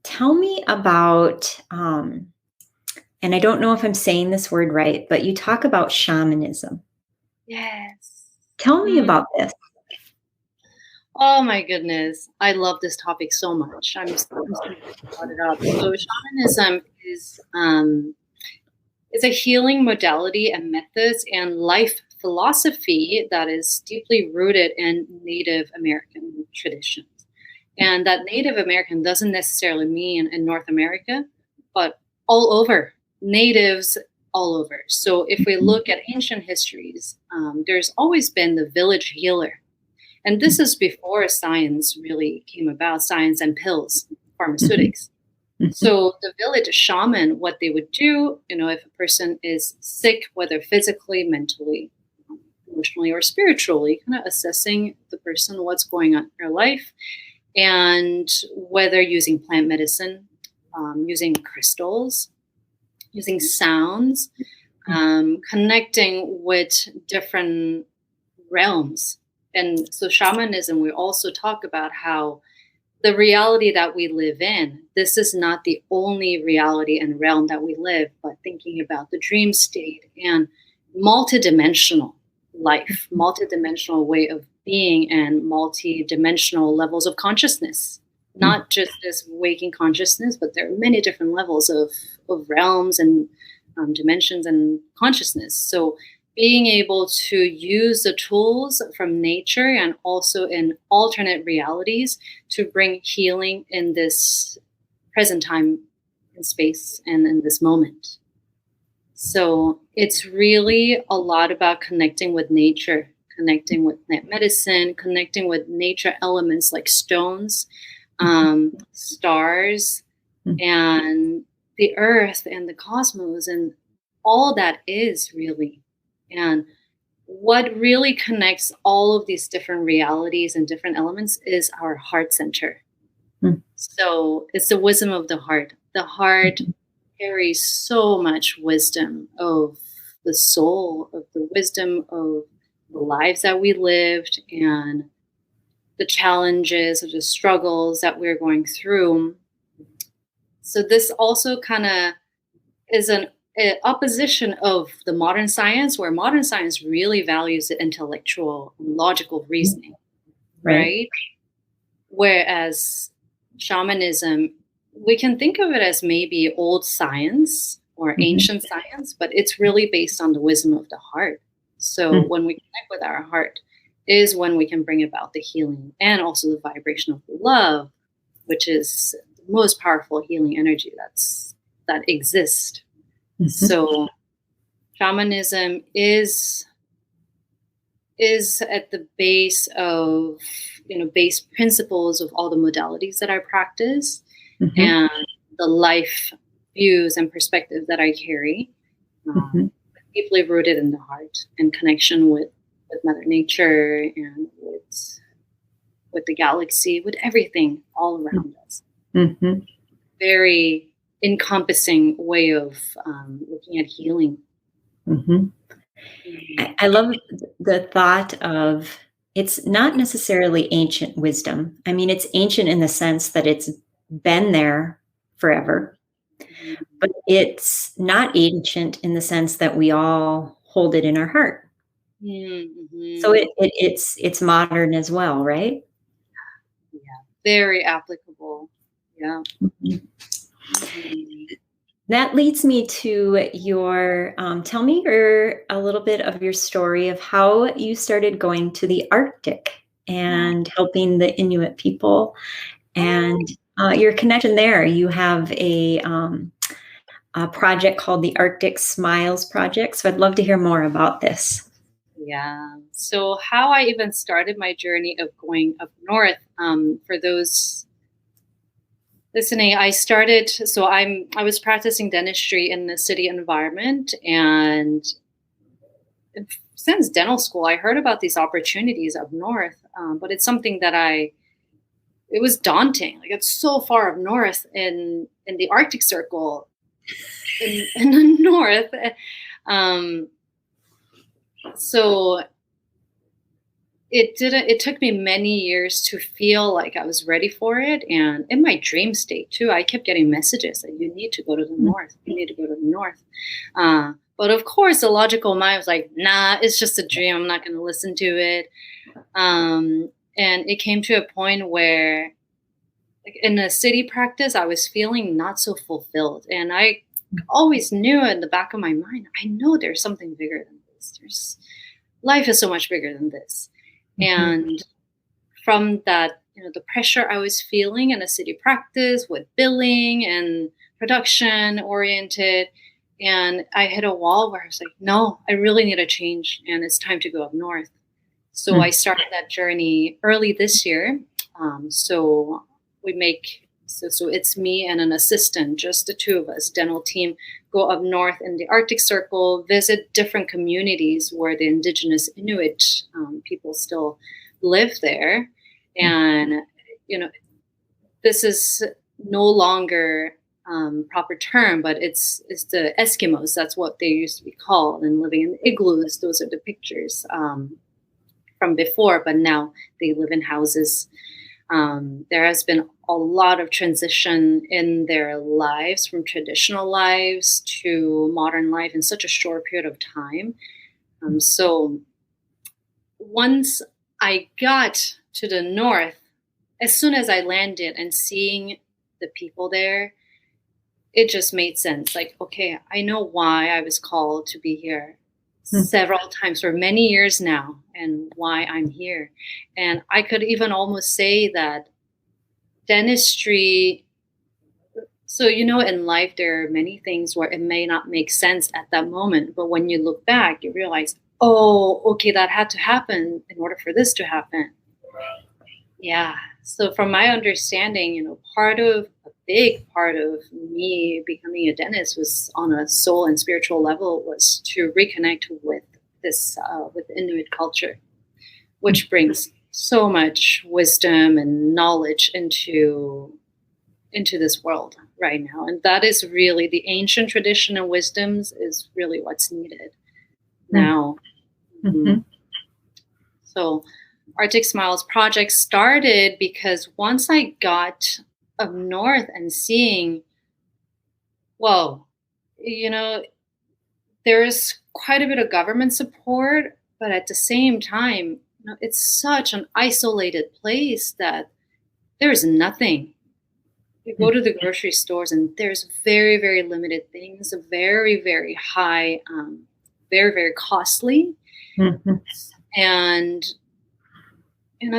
tell me about, and I don't know if I'm saying this word right, but you talk about shamanism. Yes. Tell me Mm. about this. Oh my goodness. I love this topic so much. I'm so glad you brought it up. So shamanism is a healing modality and methods and life philosophy that is deeply rooted in Native American traditions. And that Native American doesn't necessarily mean in North America, but all over, natives all over. So if we look at ancient histories, there's always been the village healer. And this is before science really came about, science and pills, Mhm, pharmaceutics. mhm, So the village shaman, what they would do, if a person is sick, whether physically, mentally, emotionally, or spiritually, kind of assessing the person, what's going on in their life, and whether using plant medicine, using crystals, using sounds, connecting with different realms. And so shamanism, we also talk about how the reality that we live in, this is not the only reality and realm that we live, but thinking about the dream state and multidimensional life, multidimensional way of being, and multidimensional levels of consciousness. mhm, Not just this waking consciousness, but there are many different levels of realms and dimensions and consciousness. So being able to use the tools from nature and also in alternate realities to bring healing in this present time and space and in this moment. So it's really a lot about connecting with nature, connecting with plant medicine, connecting with nature elements like stones, stars, mhm, and the earth and the cosmos and all that is really. And what really connects all of these different realities and different elements is our heart center. mhm, So it's the wisdom of the heart. The heart carries so much wisdom of the soul, of the wisdom of the lives that we lived and the challenges of the struggles that we're going through. So this also kind of is an opposition of the modern science, where modern science really values the intellectual logical mhm. reasoning, Right? right? Whereas shamanism, we can think of it as maybe old science or Mhm, ancient science, but it's really based on the wisdom of the heart. So mm, when we connect with our heart is when we can bring about the healing and also the vibration of love, which is the most powerful healing energy that exists. mhm, So shamanism is is at the base of, base principles of all the modalities that I practice, Mm-hmm. and the life views and perspective that I carry, Mm-hmm. deeply rooted in the heart and connection with Mother Nature and with the galaxy, with everything all around us. Mm-hmm. Very encompassing way of looking at healing. Mm-hmm. I love the thought of it's not necessarily ancient wisdom. I mean, it's ancient in the sense that it's been there forever, but it's not ancient in the sense that we all hold it in our heart. So Mm-hmm. it's modern as well, right? Yeah, very applicable. Yeah. Mhm. Mhm. That leads me to your tell me a little bit of your story of how you started going to the Arctic and helping the Inuit people and your connection there. You have a project called the Arctic Smiles Project. So I'd love to hear more about this. Yeah. So how I even started my journey of going up north, for those listening, I was practicing dentistry in the city environment, and since dental school, I heard about these opportunities up north, but it's something that it was daunting. Like, it's so far up north in the Arctic Circle, in the north. Um, so it took me many years to feel like I was ready for it. And in my dream state too, I kept getting messages that you need to go to the north. You need to go to the north. But of course, the logical mind was like, nah, it's just a dream. I'm not going to listen to it. And it came to a point where, like, in a city practice, I was feeling not so fulfilled. And I always knew in the back of my mind, I know there's something bigger than this. Life is so much bigger than this. And from that, the pressure I was feeling in a city practice with billing and production oriented, and I hit a wall where I was like, no, I really need a change, and it's time to go up north. So I started that journey early this year. So it's me and an assistant, just the two of us, dental team, go up north in the Arctic Circle, visit different communities where the indigenous Inuit people still live there. And, this is no longer proper term, but it's the Eskimos. That's what they used to be called, and living in igloos. Those are the pictures from before, but now they live in houses. There has been a lot of transition in their lives, from traditional lives to modern life, in such a short period of time. So once I got to the north, as soon as I landed and seeing the people there, it just made sense. Like, okay, I know why I was called to be here several times for many years now, and why I'm here. And I could even almost say that dentistry, so in life there are many things where it may not make sense at that moment, but when you look back, you realize, oh, okay, that had to happen in order for this to happen. Yeah. So from my understanding, a big part of me becoming a dentist was, on a soul and spiritual level, was to reconnect with with Inuit culture, which brings so much wisdom and knowledge into this world right now. And that is really the ancient tradition and wisdoms is really what's needed now. Mm-hmm. So Arctic Smiles project started because once I got up north and seeing, whoa, there is quite a bit of government support, but at the same time, it's such an isolated place that there is nothing. You go to the grocery stores and there's very, very limited things, very, very high, very, very costly. And,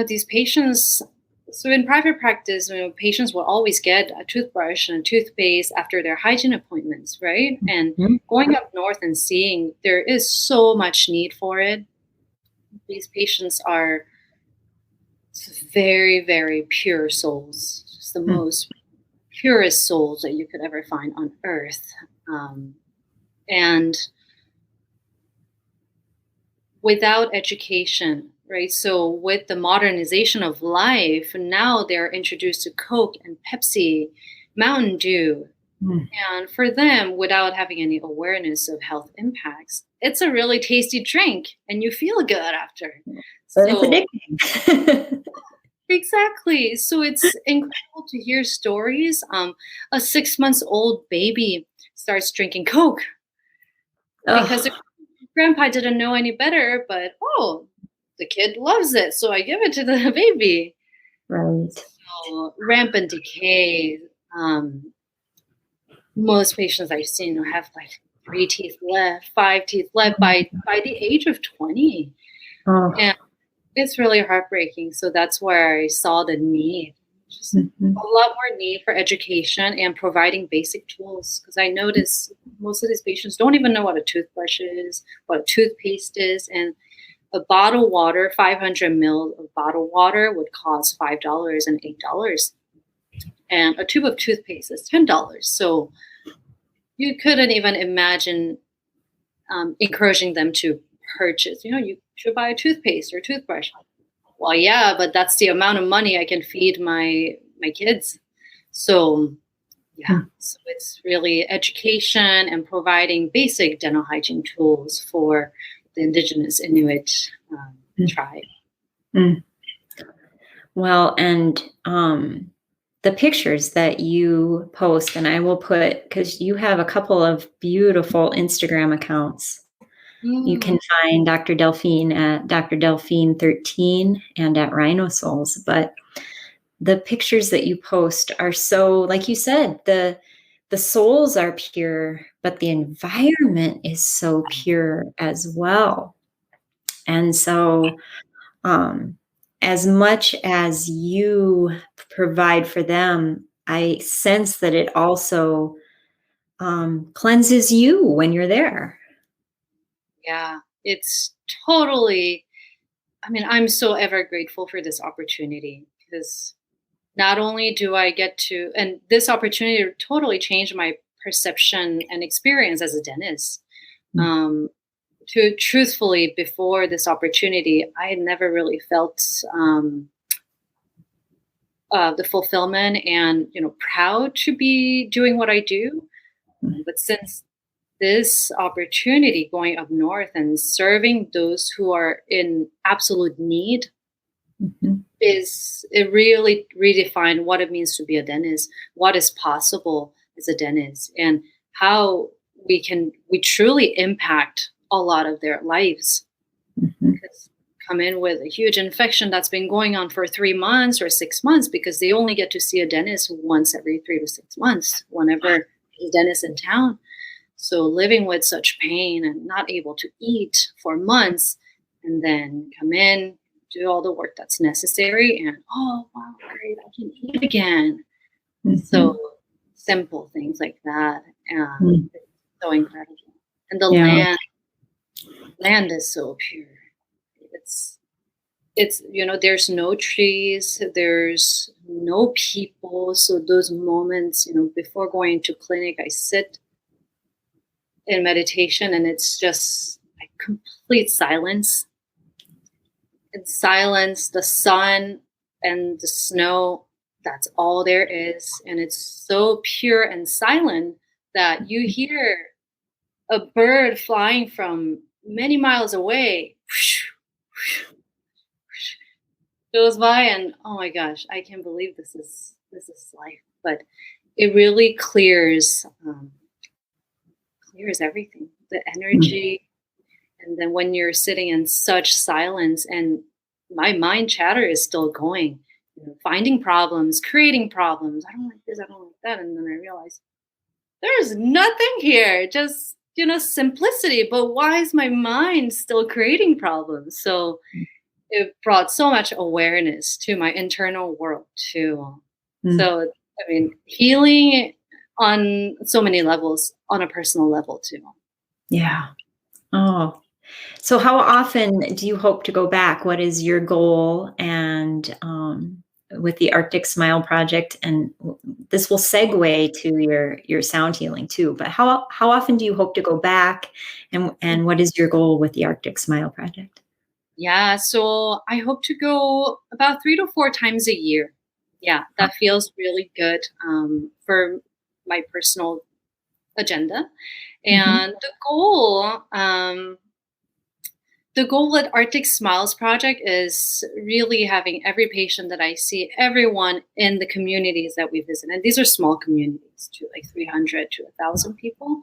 these patients, so in private practice, patients will always get a toothbrush and a toothpaste after their hygiene appointments, right? And going up north and seeing there is so much need for it, these patients are very, very pure souls, just the most purest souls that you could ever find on earth. And without education, right? So with the modernization of life, now they're introduced to Coke and Pepsi, Mountain Dew. And for them, without having any awareness of health impacts, it's a really tasty drink and you feel good after. But it's So addicting. exactly. So it's incredible to hear stories. A 6 months old baby starts drinking Coke because Oh, grandpa didn't know any better, but the kid loves it. So I give it to the baby. right. So rampant decay. Most patients I've seen have like 3 teeth left, 5 teeth left by the age of 20. Oh, And it's really heartbreaking. So that's where I saw the need, just a mhm. lot more need for education and providing basic tools. Because I notice most of these patients don't even know what a toothbrush is, what a toothpaste is. And a bottled water, 500 mil of bottled water would cost $5 and $8. And a tube of toothpaste is $10. So you couldn't even imagine encouraging them to purchase. You should buy a toothpaste or toothbrush. Well, yeah, but that's the amount of money I can feed my kids. So yeah, so it's really education and providing basic dental hygiene tools for the indigenous Inuit tribe. Mm. Well, and the pictures that you post, and I will put, because you have a couple of beautiful Instagram accounts. You can find Dr. Delphine at Dr. Delphine 13 and at Rhino Souls. But the pictures that you post are so, like you said, the souls are pure, but the environment is so pure as well. And so, as much as you provide for them, I sense that it also cleanses you when you're there. Yeah, it's totally, I mean, I'm so ever grateful for this opportunity because not only do I get to, and this opportunity totally changed my perception and experience as a dentist. Um, to truthfully, before this opportunity, I had never really felt the fulfillment and proud to be doing what I do. But since this opportunity going up north and serving those who are in absolute need Mhm. is it really redefined what it means to be a dentist, what is possible as a dentist, and how we truly impact a lot of their lives. Mhm. Because come in with a huge infection that's been going on for 3 months or 6 months because they only get to see a dentist once every 3 to 6 months whenever there's a dentist in town. So living with such pain and not able to eat for months and then come in, do all the work that's necessary and oh wow, great, I can eat again. So simple things like that. Mhm. It's so incredible. And the Yeah. land is so pure. It's there's no trees, there's no people. So those moments, before going to clinic, I sit in meditation and it's just like complete silence. It's silence, the sun and the snow, that's all there is. And it's so pure and silent that you hear a bird flying from many miles away goes by and oh my gosh, I can't believe this is life. But it really clears everything, the energy. And then when you're sitting in such silence and my mind chatter is still going, finding problems, creating problems. I don't like this, I don't like that. And then I realize there's nothing here, just, simplicity. But why is my mind still creating problems? So it brought so much awareness to my internal world too. So, I mean, healing on so many levels, on a personal level too. Yeah. Oh, So how often do you hope to go back? What is your goal? And with the Arctic Smile project, and this will segue to your sound healing too. But how often do you hope to go back? And what is your goal with the Arctic Smile project? Yeah, so I hope to go about 3 to 4 times a year. Yeah, that feels really good for my personal agenda. Mm-hmm. And the goal with Arctic Smiles Project is really having every patient that I see, everyone in the communities that we visit, and these are small communities to like 300 to 1,000 people,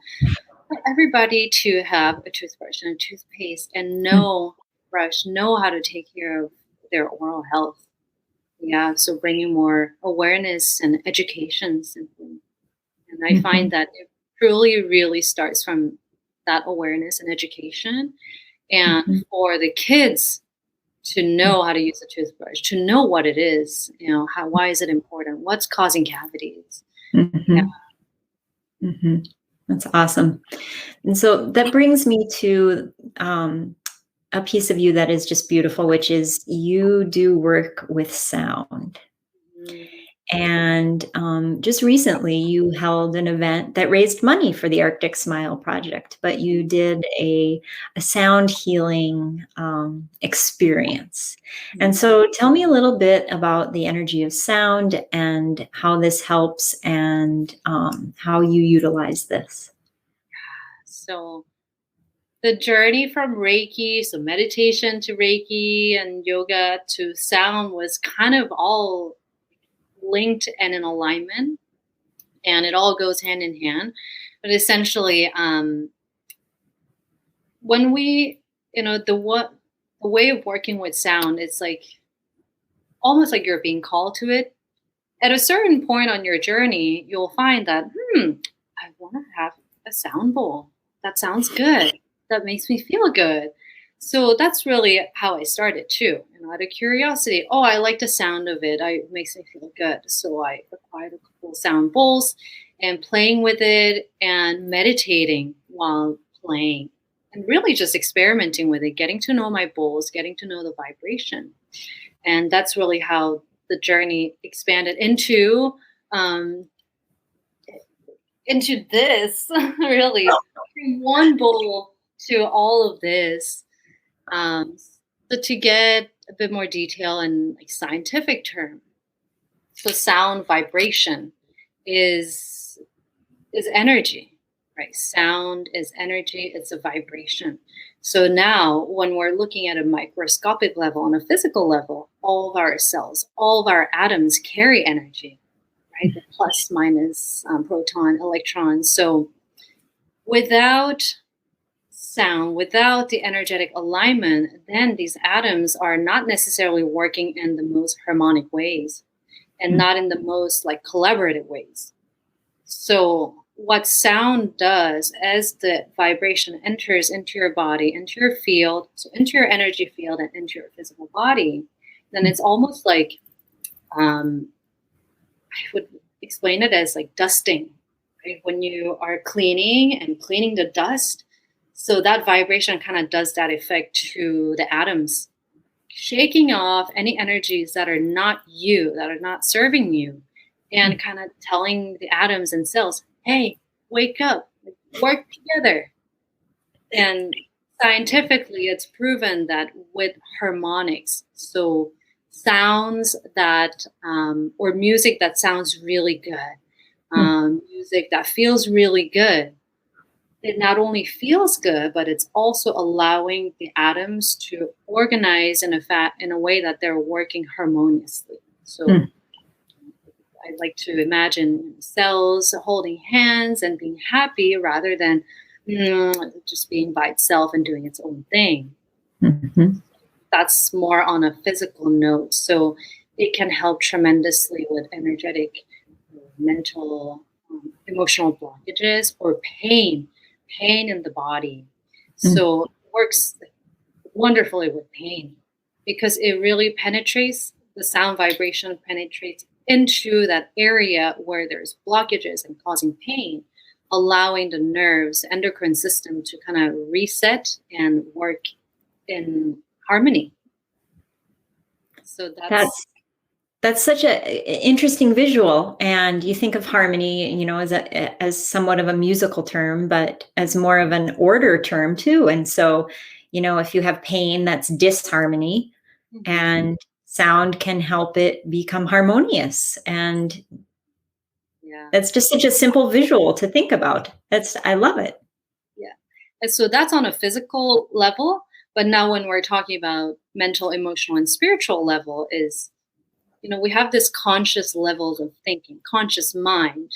for everybody to have a toothbrush and a toothpaste and know how to take care of their oral health. Yeah, so bringing more awareness and education simply. And I Mm-hmm. find that it truly, really starts from that awareness and education. And Mm-hmm. for the kids to know how to use a toothbrush, to know what it is, why is it important? What's causing cavities? Yeah. Mm-hmm. Mm-hmm. That's awesome. And so that brings me to a piece of you that is just beautiful, which is you do work with sound. Mm. And just recently, you held an event that raised money for the Arctic Smile Project, but you did a sound healing experience. And so, tell me a little bit about the energy of sound and how this helps and how you utilize this. So the journey from Reiki, so meditation to Reiki and yoga to sound was kind of all linked and in alignment, and it all goes hand in hand. But essentially, when we, the way of working with sound, it's like almost like you're being called to it. At a certain point on your journey, you'll find that, I want to have a sound bowl. That sounds good. That makes me feel good. So that's really how I started too. Out of curiosity, oh, I like the sound of it. It makes me feel good. So I acquired a couple sound bowls and playing with it and meditating while playing and really just experimenting with it, getting to know my bowls, getting to know the vibration. And that's really how the journey expanded um, into this really from one bowl to all of this. Um, so to get a bit more detail and like scientific term, so sound vibration is is energy, right? Sound is energy, it's a vibration. So now, when we're looking at a microscopic level, on a physical level, all of our cells, all of our atoms carry energy, right? The plus, minus, proton, electron. So without sound, without the energetic alignment, then these atoms are not necessarily working in the most harmonic ways and not in the most like collaborative ways. So, what sound does as the vibration enters into your body, into your field, so into your energy field and into your physical body, then it's almost like I would explain it as like dusting, right? When you are cleaning and cleaning the dust, so that vibration kind of does that effect to the atoms, shaking off any energies that are not you, that are not serving you, and kind of telling the atoms and cells, hey, wake up, work together. And scientifically, it's proven that with harmonics, so sounds that, or music that sounds really good, music that feels really good, it not only feels good, but it's also allowing the atoms to organize in a way that they're working harmoniously. So Mm, I like to imagine cells holding hands and being happy rather than just being by itself and doing its own thing. mhm, That's more on a physical note. So it can help tremendously with energetic, mental, emotional blockages or pain in the body. mm, So it works wonderfully with pain because it really penetrates, the sound vibration penetrates into that area where there's blockages and causing pain. allowing the nerves, endocrine system to kind of reset and work in harmony. So That's such a interesting visual. And you think of harmony, as somewhat of a musical term, but as more of an order term too. And so, if you have pain, that's disharmony, and sound can help it become harmonious. And that's just such a simple visual to think about. I love it. Yeah. And so that's on a physical level. But now when we're talking about mental, emotional, and spiritual level is, we have this conscious levels of thinking, conscious mind,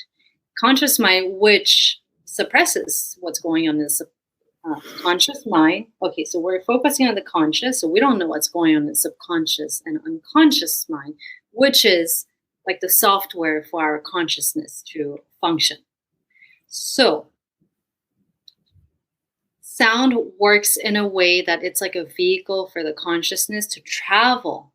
which suppresses what's going on in the conscious mind. Okay, so we're focusing on the conscious, so we don't know what's going on in the subconscious and unconscious mind, which is like the software for our consciousness to function. So sound works in a way that it's like a vehicle for the consciousness to travel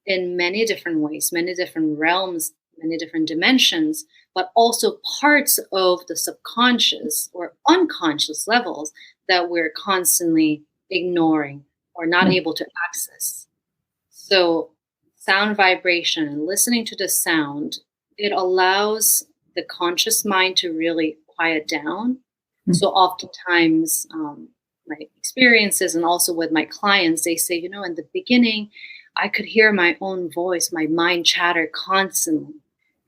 in many different ways, many different realms, many different dimensions, but also parts of the subconscious or unconscious levels that we're constantly ignoring or not able to access. So sound vibration and listening to the sound, it allows the conscious mind to really quiet down. So oftentimes my experiences and also with my clients, they say, in the beginning, I could hear my own voice, my mind chatter constantly.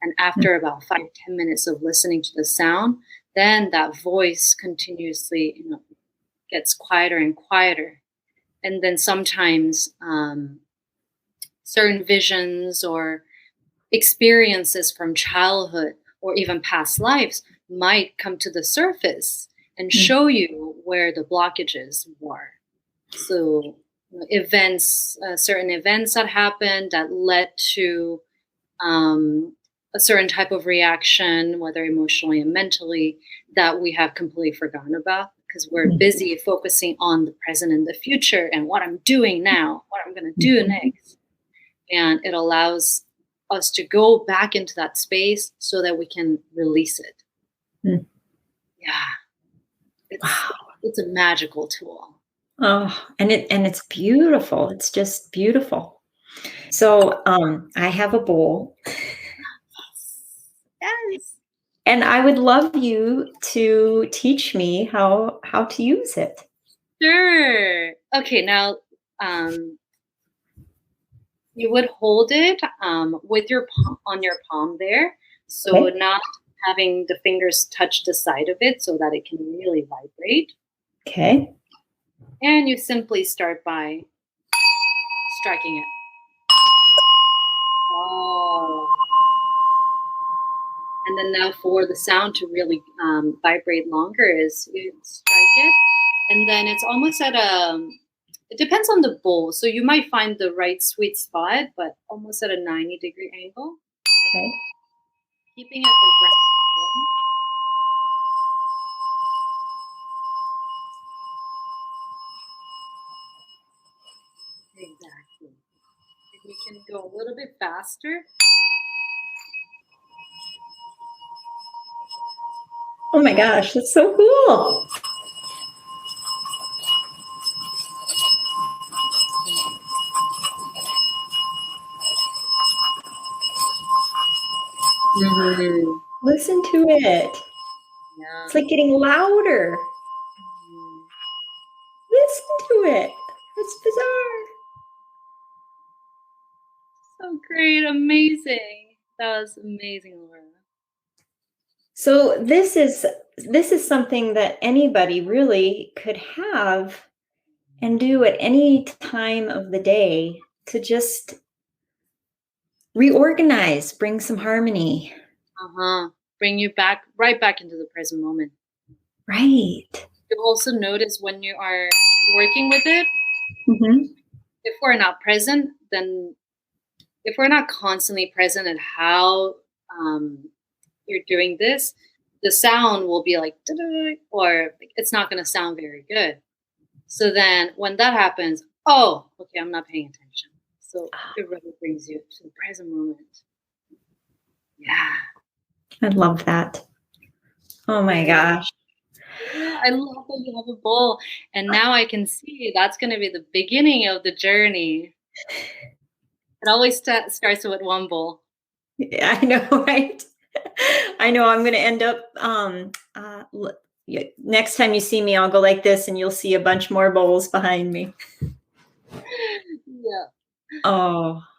And after about 5-10 minutes of listening to the sound, then that voice continuously, gets quieter and quieter. And then sometimes certain visions or experiences from childhood or even past lives might come to the surface and show you where the blockages were. So certain events that happened that led to a certain type of reaction, whether emotionally and mentally, that we have completely forgotten about because we're busy focusing on the present and the future and what I'm doing now, what I'm going to do next. And it allows us to go back into that space so that we can release it. Yeah. It's a magical tool. Oh, and it's beautiful. It's just beautiful. So I have a bowl. Yes. And I would love you to teach me how to use it. Sure. Okay, now you would hold it with your on your palm there. So not having the fingers touch the side of it so that it can really vibrate. Okay. And you simply start by striking it. Oh. And then now for the sound to really vibrate longer is you strike it. And then it's almost at it depends on the bowl. So you might find the right sweet spot, but almost at a 90-degree angle. Okay. Keeping it around. Exactly. If you can go a little bit faster. Oh my gosh, that's so cool. Listen to it. Yeah. It's like getting louder. Listen to it. It's bizarre. So great. Amazing. That was amazing, Laura. So this is something that anybody really could have and do at any time of the day to just reorganize, bring some harmony. Bring you right back into the present moment. Right. You'll also notice when you are working with it, if we're not present, then if we're not constantly present at how you're doing this, the sound will be like, or it's not going to sound very good. So then when that happens, oh, okay, I'm not paying attention. So it really brings you to the present moment. Yeah. I love that. Oh my Very, gosh. yeah, I love that you have a bowl. And now I can see that's going to be the beginning of the journey. It always starts with one bowl. Yeah, I know, right? I know I'm going to end up, next time you see me, I'll go like this and you'll see a bunch more bowls behind me. Yeah.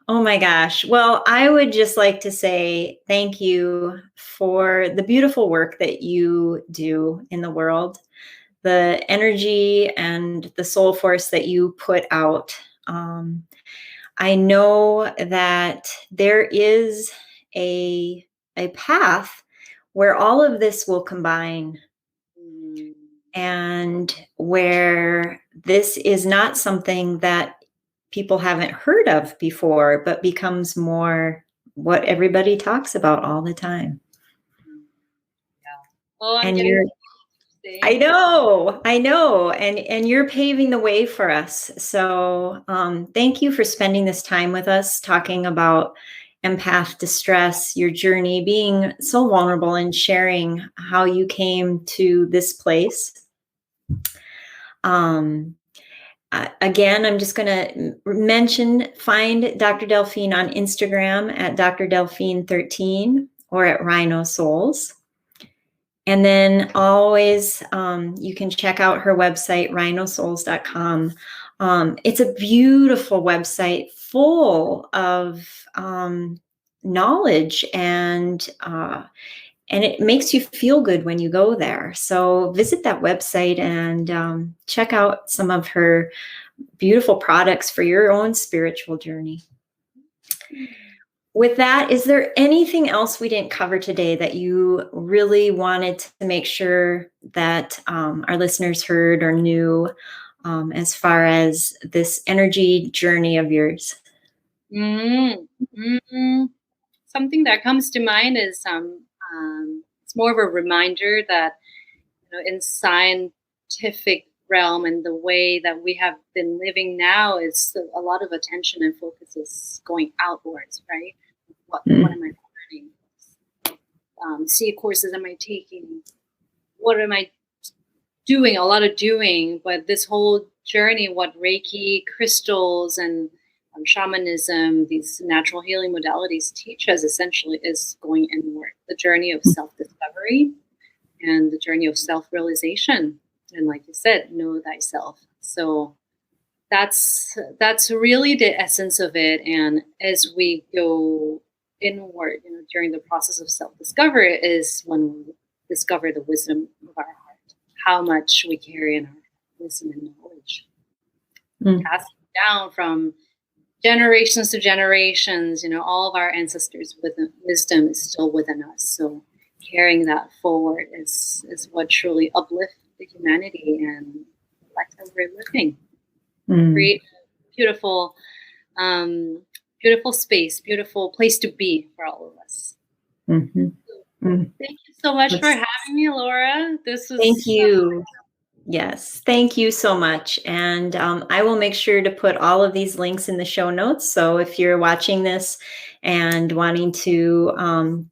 Oh my gosh. Well, I would just like to say thank you for the beautiful work that you do in the world, the energy and the soul force that you put out. I know that there is a, a path where all of this will combine Mm, and where this is not something that people haven't heard of before, but becomes more what everybody talks about all the time. yeah. Oh, I'm And getting you're, saying. I know, and you're paving the way for us. So thank you for spending this time with us, talking about empath distress, your journey, being so vulnerable and sharing how you came to this place. Um, Again, I'm just going to mention, find Dr. Delphine on Instagram at Dr. Delphine13 or at Rhino Souls. And then always, you can check out her website, rhinosouls.com. It's a beautiful website full of knowledge and it makes you feel good when you go there. So visit that website and check out some of her beautiful products for your own spiritual journey. With that, is there anything else we didn't cover today that you really wanted to make sure that our listeners heard or knew as far as this energy journey of yours? Mm, mm, Something that comes to mind is it's more of a reminder that in scientific realm and the way that we have been living now is a lot of attention and focus is going outwards, right? What Mm, am I learning? See courses am I taking? What am I doing? A lot of doing, but this whole journey, what Reiki, crystals, and shamanism, these natural healing modalities teach us essentially is going inward. The journey of self-discovery and the journey of self-realization, and like you said, know thyself. So that's really the essence of it. And as we go inward, during the process of self-discovery is when we discover the wisdom of our heart, how much we carry in our wisdom and knowledge, mm, passed down from generations to generations. All of our ancestors' wisdom is still within us. So carrying that forward is what truly uplifts the humanity and the life that we're living. mm, Create a um, beautiful space, beautiful place to be for all of us. mhm, mm. Thank you so much for Let's- having me, Laura. This was Thank so. you. Yes, thank you so much. And I will make sure to put all of these links in the show notes. So if you're watching this and wanting to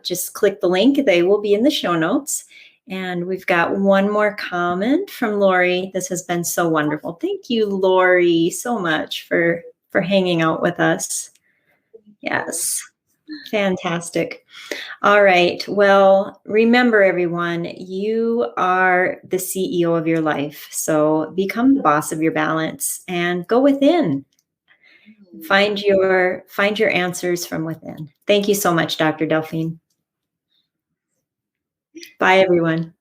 just click the link, they will be in the show notes. And we've got one more comment from Lori. This has been so wonderful. Thank you, Lori, so much for hanging out with us. Yes, fantastic. All right. Well, remember, everyone, you are the CEO of your life. So become the boss of your balance and go within. Find your answers from within. Thank you so much, Dr. Delphine. Bye, everyone.